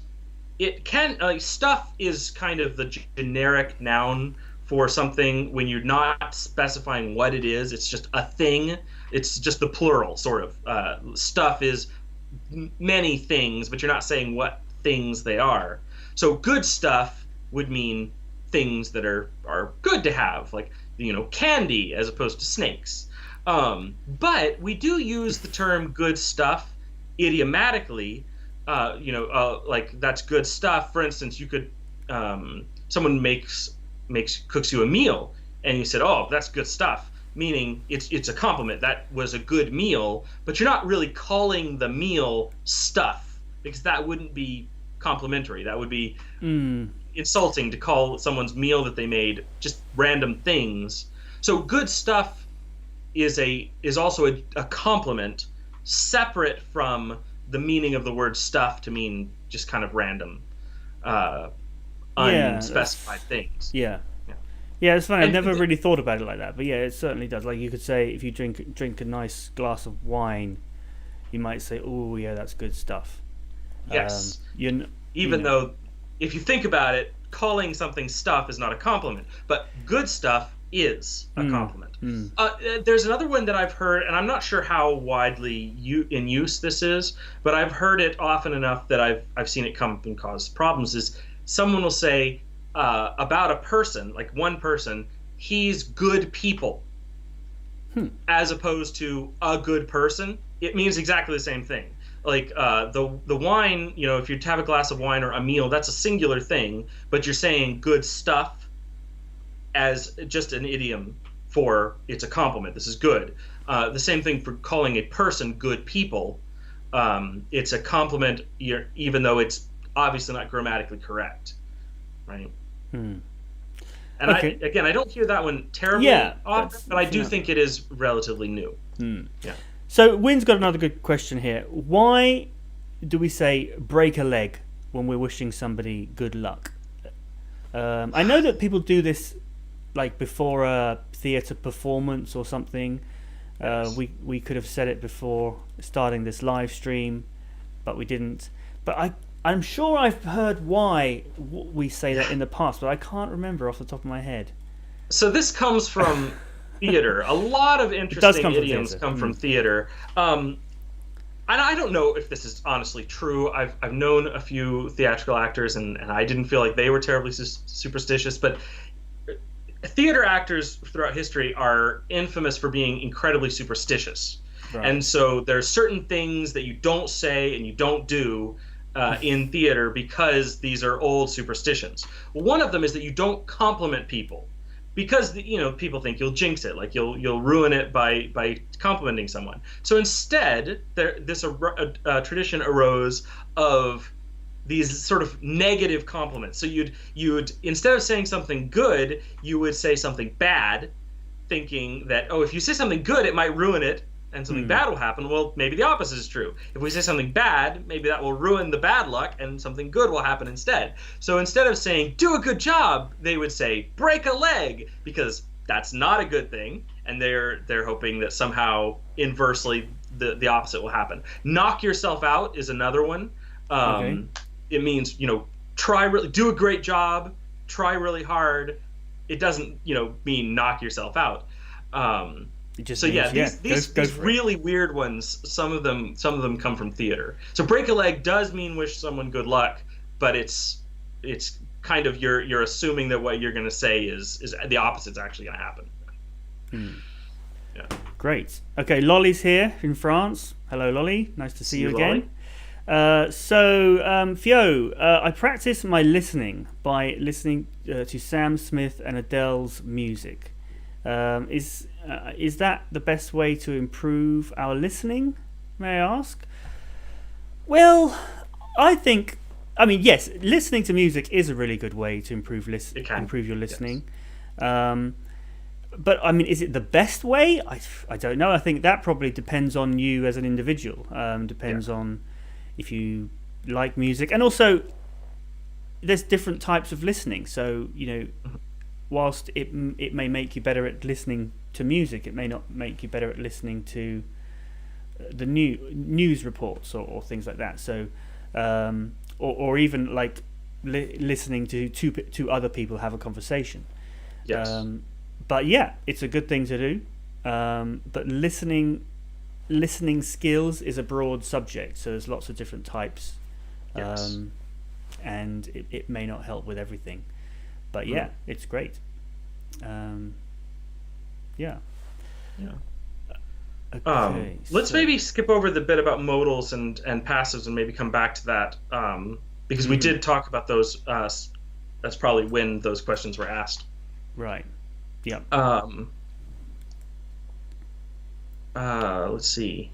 stuff is kind of the generic noun for something when you're not specifying what it is. It's just a thing. It's just the plural, sort of. Stuff is many things, but you're not saying what things they are. So good stuff would mean things that are good to have, like, candy as opposed to snakes. But we do use the term good stuff idiomatically. Like, that's good stuff. For instance, you could, someone cooks you a meal, and you said, "Oh, that's good stuff," meaning it's a compliment. That was a good meal, but you're not really calling the meal stuff, because that wouldn't be complimentary. That would be insulting to call someone's meal that they made just random things. So good stuff is also a compliment, separate from the meaning of the word stuff to mean just kind of random, unspecified things. Yeah, it's funny. I've never really thought about it like that, but yeah, it certainly does. Like, you could say, if you drink a nice glass of wine, you might say, "Oh, yeah, that's good stuff." Yes. Though, if you think about it, calling something stuff is not a compliment, but good stuff is a compliment. There's another one that I've heard, and I'm not sure how widely in use this is, but I've heard it often enough that I've seen it come up and cause problems. Is someone will say about a person, like one person, he's good people, as opposed to a good person. It means exactly the same thing. Like, the wine, if you have a glass of wine or a meal, that's a singular thing, but you're saying good stuff as just an idiom for it's a compliment. This is good. The same thing for calling a person good people. It's a compliment, even though it's obviously not grammatically correct, right? And okay. I don't hear that one terribly often, but I do think it is relatively new. Yeah. So Wynn's got another good question here. Why do we say break a leg when we're wishing somebody good luck? I know that people do this, like, before a theatre performance or something. Yes. We could have said it before starting this live stream, but we didn't. But I'm sure I've heard why we say that in the past, but I can't remember off the top of my head. So this comes from theater. A lot of interesting idioms come from theater. And I don't know if this is honestly true. I've known a few theatrical actors, and I didn't feel like they were terribly superstitious, but theater actors throughout history are infamous for being incredibly superstitious. Right. And so there's certain things that you don't say and you don't do in theater because these are old superstitions. One of them is that you don't compliment people, because people think you'll jinx it, like you'll ruin it by complimenting someone. So instead, this tradition arose of these sort of negative compliments. So you'd instead of saying something good, you would say something bad, thinking that, if you say something good, it might ruin it, and something bad will happen. Well, maybe the opposite is true. If we say something bad, maybe that will ruin the bad luck, and something good will happen instead. So instead of saying do a good job, they would say break a leg, because that's not a good thing, and they're hoping that somehow inversely the opposite will happen. Knock yourself out is another one. Okay. It means, do a great job, try really hard. It doesn't, mean knock yourself out. These really weird ones, some of them come from theater. So break a leg does mean wish someone good luck, but it's kind of you're assuming that what you're going to say is the opposite's actually going to happen. Yeah. Great. Okay, Lolly's here in France. Hello, Lolly. Nice to see you again. Fio, I practice my listening by listening to Sam Smith and Adele's music. Is that the best way to improve our listening, may I ask? Well, yes, listening to music is a really good way to improve your listening. Yes. But is it the best way? I don't know. I think that probably depends on you as an individual. Depends on if you like music, and also there's different types of listening. So whilst it may make you better at listening to music, it may not make you better at listening to the news reports or things like that. So or even like listening to two other people have a conversation. Yes. But yeah, it's a good thing to do. But listening skills is a broad subject, so there's lots of different types. Yes. And it may not help with everything. But yeah, it's great. Yeah. Okay, let's maybe skip over the bit about modals and passives and maybe come back to that because we did talk about those. That's probably when those questions were asked. Right. Yeah. Let's see.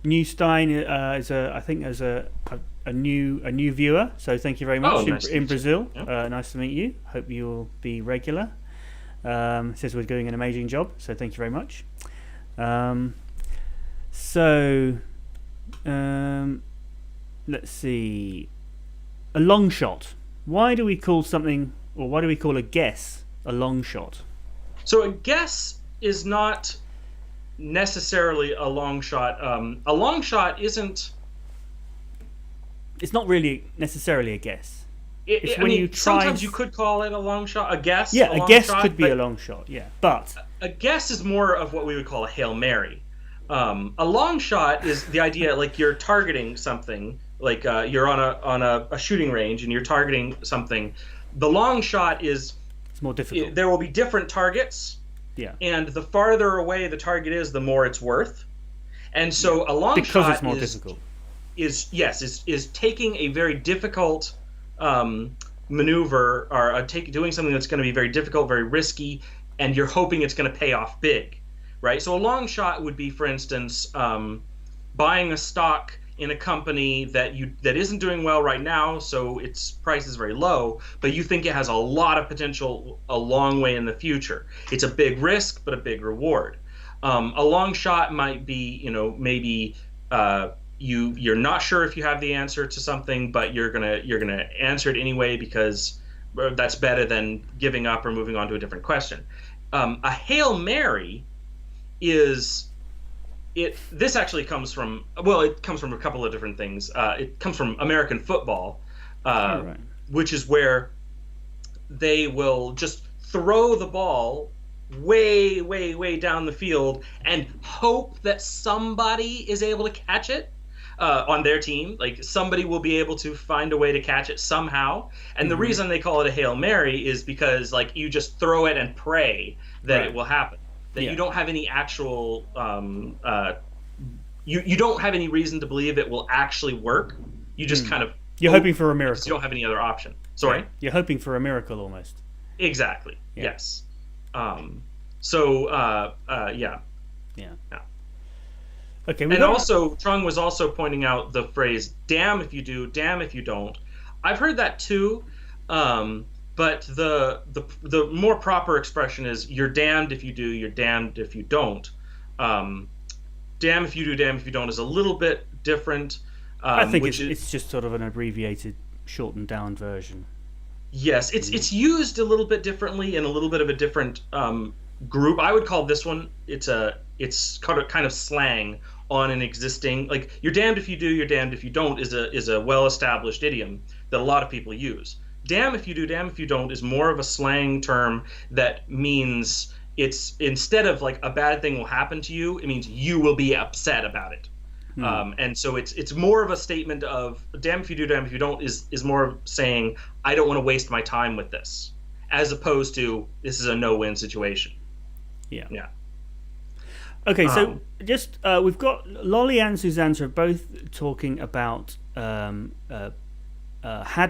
Newstein is a new viewer, so thank you very much. Nice in Brazil. Yeah. Nice to meet you. Hope you'll be regular. Says we're doing an amazing job, so thank you very much. Let's see. A long shot. Why do we call a guess a long shot? So a guess is not necessarily a long shot. A long shot isn't. It's not really necessarily a guess. You sometimes you could call it a long shot. A guess. Yeah, a guess could be a long shot. Yeah, but a guess is more of what we would call a Hail Mary. A long shot is the idea like you're targeting something. Like you're on a shooting range and you're targeting something. The long shot is it's more difficult. There will be different targets. Yeah. And the farther away the target is, the more it's worth. And so a long because shot it's more difficult. is taking a very difficult maneuver or doing something that's going to be very difficult, very risky, and you're hoping it's going to pay off big, right? So a long shot would be, for instance, buying a stock in a company that isn't doing well right now, so its price is very low, but you think it has a lot of potential a long way in the future. It's a big risk, but a big reward. A long shot might be, maybe you're not sure if you have the answer to something, but you're gonna answer it anyway because that's better than giving up or moving on to a different question. A Hail Mary is. This actually comes from it comes from a couple of different things. It comes from American football, Right. which is where they will just throw the ball way, way, way down the field and hope that somebody is able to catch it on their team. Like somebody will be able to find a way to catch it somehow. And the reason they call it a Hail Mary is because like you just throw it and pray that it will happen. That you don't have any actual, you don't have any reason to believe it will actually work. You just kind of you're hoping for a miracle. You don't have any other option. Sorry, yeah. You're hoping for a miracle almost. Exactly. Yeah. Yes. Yeah. Okay. And also, Trung was also pointing out the phrase "damn if you do, damn if you don't." I've heard that too. But the more proper expression is "you're damned if you do, you're damned if you don't." Damn if you do, damn if you don't is a little bit different. I think it's just sort of an abbreviated, shortened down version. Yes, it's used a little bit differently in a little bit of a different group. I would call this one it's kind of slang on an existing, like "you're damned if you do, you're damned if you don't" is a well-established idiom that a lot of people use. Damn if you do, damn if you don't is more of a slang term that means it's instead of like a bad thing will happen to you, it means you will be upset about it. And so it's more of a statement of damn if you do, damn if you don't is more of saying I don't want to waste my time with this, as opposed to this is a no-win situation. Yeah. Yeah. Okay, so just we've got Lolly and Susanna both talking about had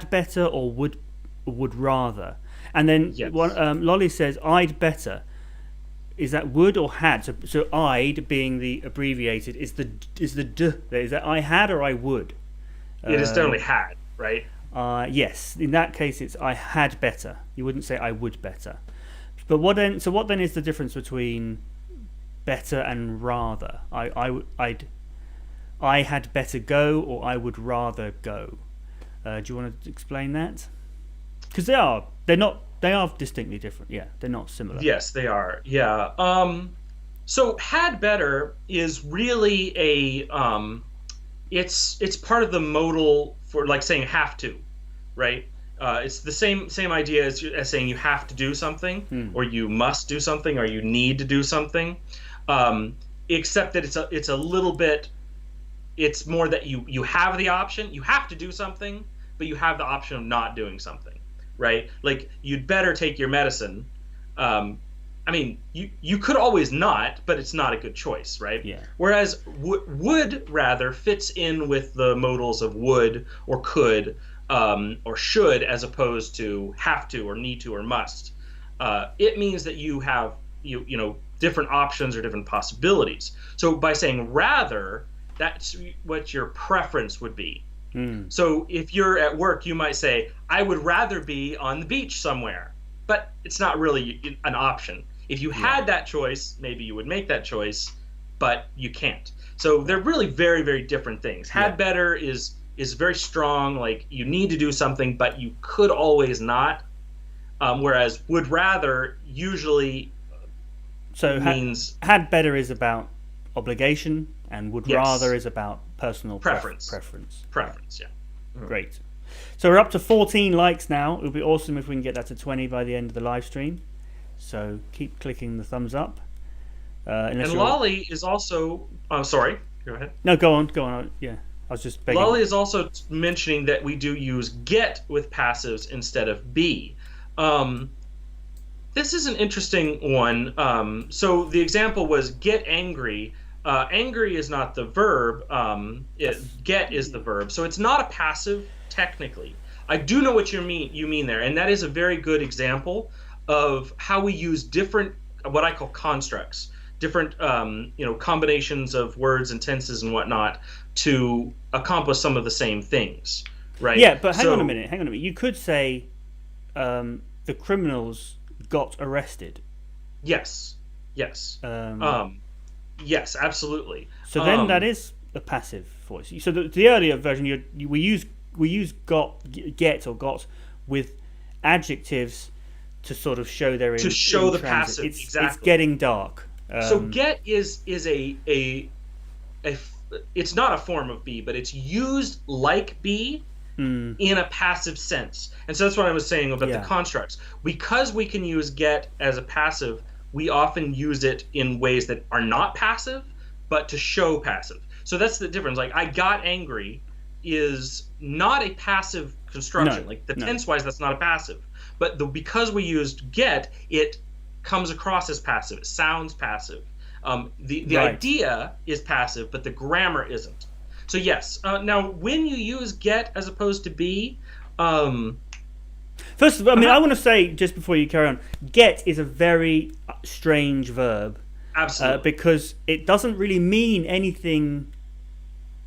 better or would rather, and then Lolly says I'd better. Is that would or had? So I'd being the abbreviated is the d there. Is that I had or I would? It is definitely had, right? Yes. In that case, it's I had better. You wouldn't say I would better. But what then? So what then is the difference between better and rather? I had better go or I would rather go. Do you want to explain that? Because they are distinctly different. Yeah, they're not similar. Yes, they are. Yeah. So had better is really it's part of the modal for like saying have to, right? It's the same idea as saying you have to do something or you must do something or you need to do something, except that it's a little bit. It's more that you have the option. You have to do something, but you have the option of not doing something. Right? Like you'd better take your medicine. I mean, you could always not, but it's not a good choice, right? Yeah. Whereas would rather fits in with the modals of would or could or should, as opposed to have to or need to or must. It means that you have different options or different possibilities. So by saying rather, that's what your preference would be. So if you're at work, you might say, I would rather be on the beach somewhere, but it's not really an option. If you had that choice, maybe you would make that choice, but you can't. So they're really very, very different things. Had better is very strong, like you need to do something, but you could always not. Whereas would rather usually means... had better is about obligation, and would rather is about personal preference. Preference, yeah. Mm-hmm. Great. So we're up to 14 likes now. It would be awesome if we can get that to 20 by the end of the live stream. So keep clicking the thumbs up. And Lolly is also... sorry, go ahead. No, go on. Yeah, I was just begging. Lolly is also mentioning that we do use get with passives instead of be. This is an interesting one. So the example was get angry. Angry is not the verb. Get is the verb. So it's not a passive technically. I do know what you mean there, and that is a very good example of how we use different, what I call constructs, different combinations of words and tenses and whatnot to accomplish some of the same things, right? Yeah, but hang on a minute. You could say the criminals got arrested. Yes. Yes, absolutely. So then that is a passive voice. So the earlier version, we use get or got with adjectives to sort of show their to show the passive. Exactly. It's getting dark. So get is a it's not a form of be, but it's used like be in a passive sense. And so that's what I was saying about the constructs. Because we can use get as a passive, we often use it in ways that are not passive, but to show passive. So that's the difference. Like, I got angry is not a passive construction. Tense-wise, that's not a passive. But because we used get, it comes across as passive. It sounds passive. The idea is passive, but the grammar isn't. So yes. Now, when you use get as opposed to be... First of all, I want to say, just before you carry on, get is a very strange verb. Absolutely. Because it doesn't really mean anything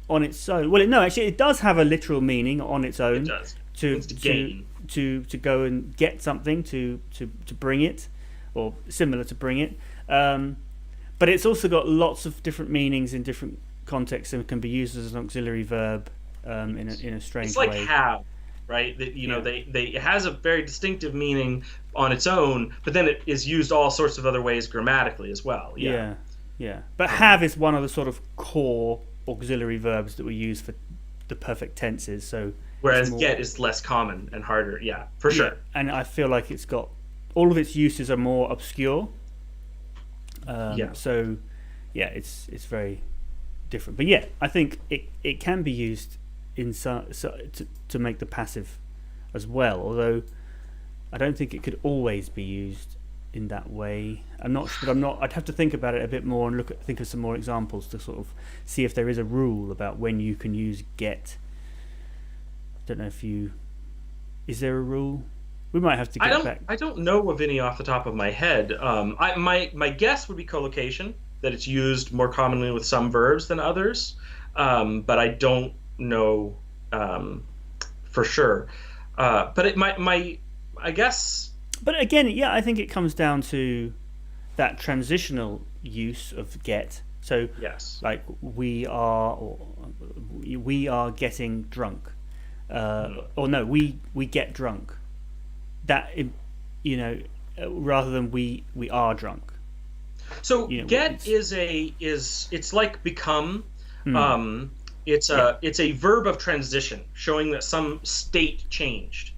on its own. Well, actually, it does have a literal meaning on its own. It does. To gain. To go and get something, to bring it, or similar to bring it. But it's also got lots of different meanings in different contexts and can be used as an auxiliary verb in a strange way. It's like have. Right, that it has a very distinctive meaning on its own, but then it is used all sorts of other ways grammatically as well. Yeah. But have is one of the sort of core auxiliary verbs that we use for the perfect tenses. So whereas get is less common and harder. Yeah, for sure. And I feel like it's got all of its uses are more obscure. So it's very different. But yeah, I think it can be used to make the passive as well. Although I don't think it could always be used in that way. I'm not sure, but I'm not. I'd have to think about it a bit more and think of some more examples to sort of see if there is a rule about when you can use get. Don't know if you. Is there a rule? We might have to get back. I don't know of any off the top of my head. My guess would be collocation, that it's used more commonly with some verbs than others, but I don't know for sure. But I guess. But again, yeah, I think it comes down to that transitional use of get. So, yes, like we are getting drunk, or no, we get drunk. That, rather than we are drunk. So get is it's like become. It's a verb of transition, showing that some state changed.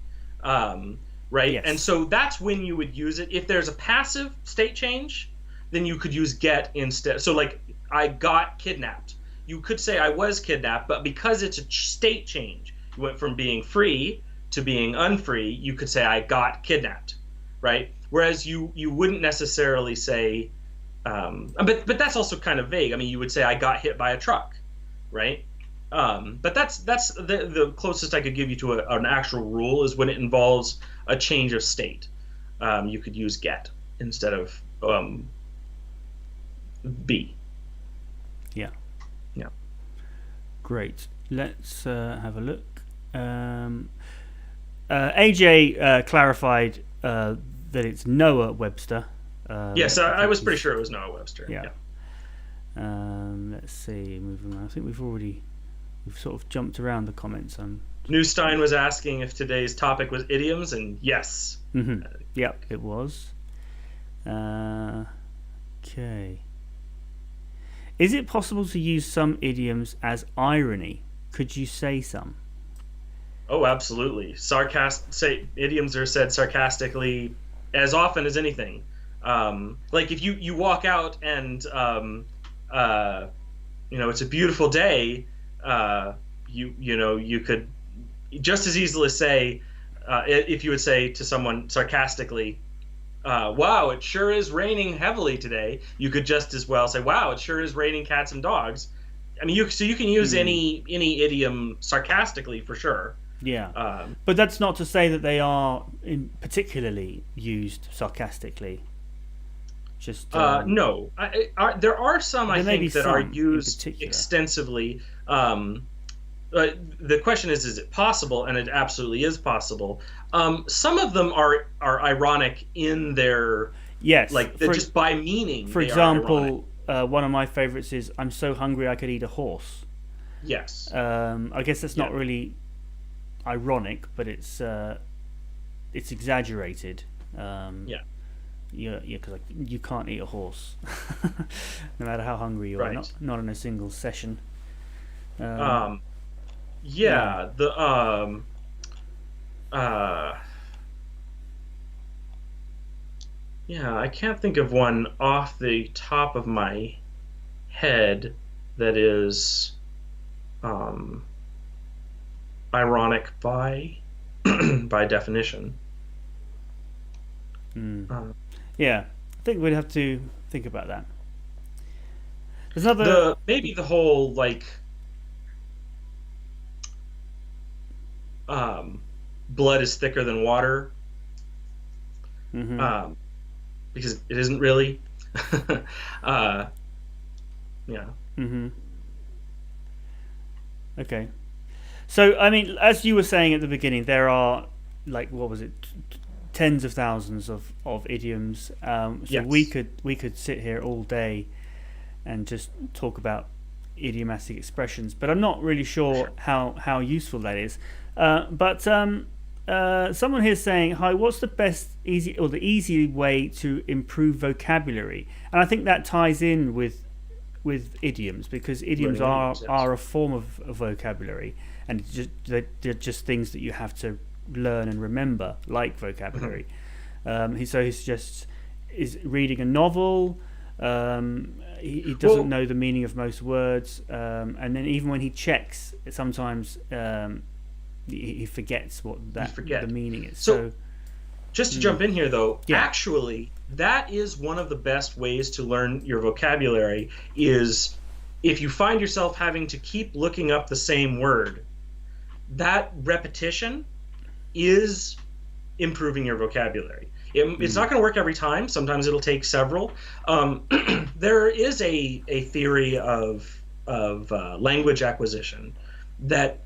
Right? Yes. And so that's when you would use it. If there's a passive state change, then you could use get instead. So like, I got kidnapped. You could say I was kidnapped, but because it's a state change, you went from being free to being unfree, you could say I got kidnapped, right? Whereas you wouldn't necessarily say, but that's also kind of vague. I mean, you would say I got hit by a truck, right? But that's the closest I could give you to an actual rule is when it involves a change of state. You could use get instead of be. Yeah. Yeah. Great. Let's have a look. AJ clarified that it's Noah Webster. Yes, I was pretty sure it was Noah Webster. Yeah. Let's see. Moving on. I think we've sort of jumped around the comments. Newstein was asking if today's topic was idioms, and yes. Mm-hmm. Yep, it was. Okay. Is it possible to use some idioms as irony? Could you say some? Oh, absolutely. Idioms are said sarcastically as often as anything. Like if you walk out and it's a beautiful day, you could just as easily say, if you would say to someone sarcastically, wow, it sure is raining heavily today, you could just as well say, wow, it sure is raining cats and dogs. I mean, you can use any idiom sarcastically for sure. Yeah, but that's not to say that they are particularly used sarcastically. Just no, there are some I think that are used extensively. The question is it possible? And it absolutely is possible. Some of them are ironic in their just by meaning. For example, one of my favorites is "I'm so hungry I could eat a horse." Yes. I guess that's not really ironic, but it's exaggerated. Yeah, because you can't eat a horse, no matter how hungry you are. Not in a single session. I can't think of one off the top of my head that is ironic by definition. Yeah, I think we'd have to think about that. There's maybe the whole blood is thicker than water, because it isn't really. Okay. So, I mean, as you were saying at the beginning, there are, tens of thousands of idioms. Yes. We could sit here all day and just talk about idiomatic expressions, but I'm not really sure how useful that is. But someone here is saying, "Hi, what's the easy way to improve vocabulary?" And I think that ties in with idioms, because idioms are a form of vocabulary, and they're just things that you have to learn and remember, like vocabulary. He suggests is reading a novel, He doesn't know the meaning of most words, and then even when he checks, sometimes he forgets what the meaning is. So just to jump in here, though, actually, that is one of the best ways to learn your vocabulary. Is if you find yourself having to keep looking up the same word, that repetition is improving your vocabulary. It's not going to work every time. Sometimes it'll take several. There is a theory of language acquisition that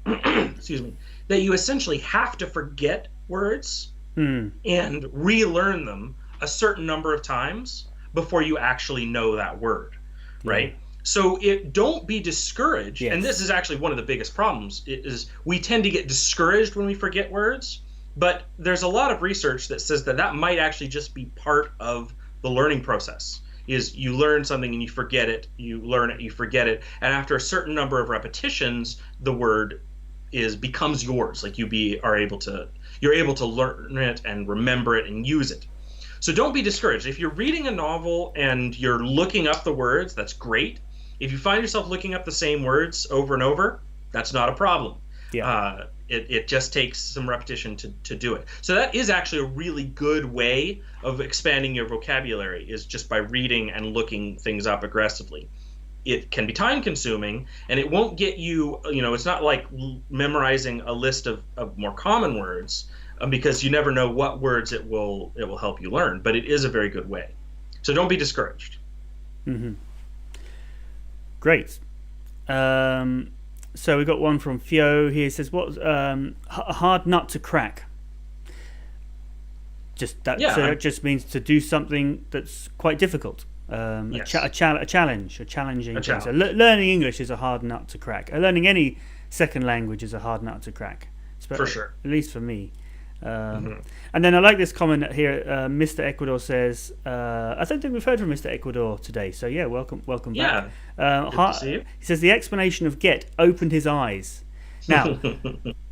excuse me, that you essentially have to forget words and relearn them a certain number of times before you actually know that word, right? So don't be discouraged. Yes. And this is actually one of the biggest problems. Is we tend to get discouraged when we forget words. But there's a lot of research that says that might actually just be part of the learning process. Is you learn something and you forget it, you learn it, you forget it, and after a certain number of repetitions, the word becomes yours. Like you're able to learn it and remember it and use it. So don't be discouraged. If you're reading a novel and you're looking up the words, that's great. If you find yourself looking up the same words over and over, that's not a problem. Yeah. It just takes some repetition to do it. So that is actually a really good way of expanding your vocabulary, is just by reading and looking things up aggressively. It can be time consuming, and it won't get you, it's not like memorizing a list of more common words, because you never know what words it will help you learn, but it is a very good way. So don't be discouraged. Mm-hmm. Great. So we got one from Fio here. Says, "What's a hard nut to crack?" It just means to do something that's quite difficult. A challenge, a challenging thing. So learning English is a hard nut to crack. Learning any second language is a hard nut to crack. For sure. At least for me. And then I like this comment here. Mr. Ecuador says, I don't think we've heard from Mr. Ecuador today. So yeah, welcome back. Good to see you. He says the explanation of get opened his eyes. Now,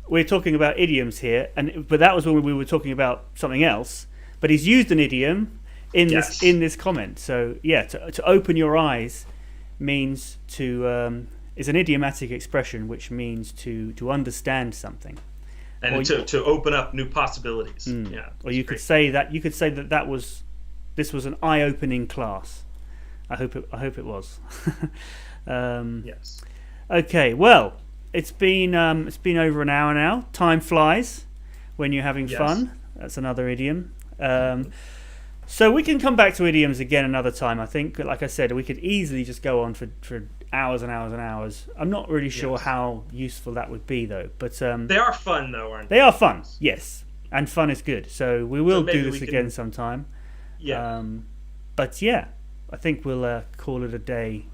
we're talking about idioms here, but that was when we were talking about something else. But he's used an idiom in this comment. So yeah, to open your eyes means is an idiomatic expression which means to understand something. And to open up new possibilities. Yeah. Or you could say that this was an eye-opening class. I hope it was. Yes. Okay. Well, it's been over an hour now. Time flies when you're having fun. That's another idiom. So we can come back to idioms again another time. I think, like I said, we could easily just go on for hours and hours and hours. I'm not really sure how useful that would be, though. But they are fun, though, aren't they? They are fun, yes, and fun is good. So we will do this again sometime. Yeah. But yeah, I think we'll call it a day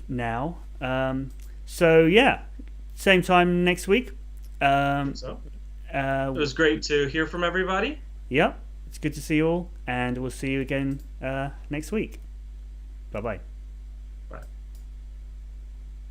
now. So yeah, same time next week. It was great to hear from everybody. Yeah, it's good to see you all, and we'll see you again next week. Bye-bye.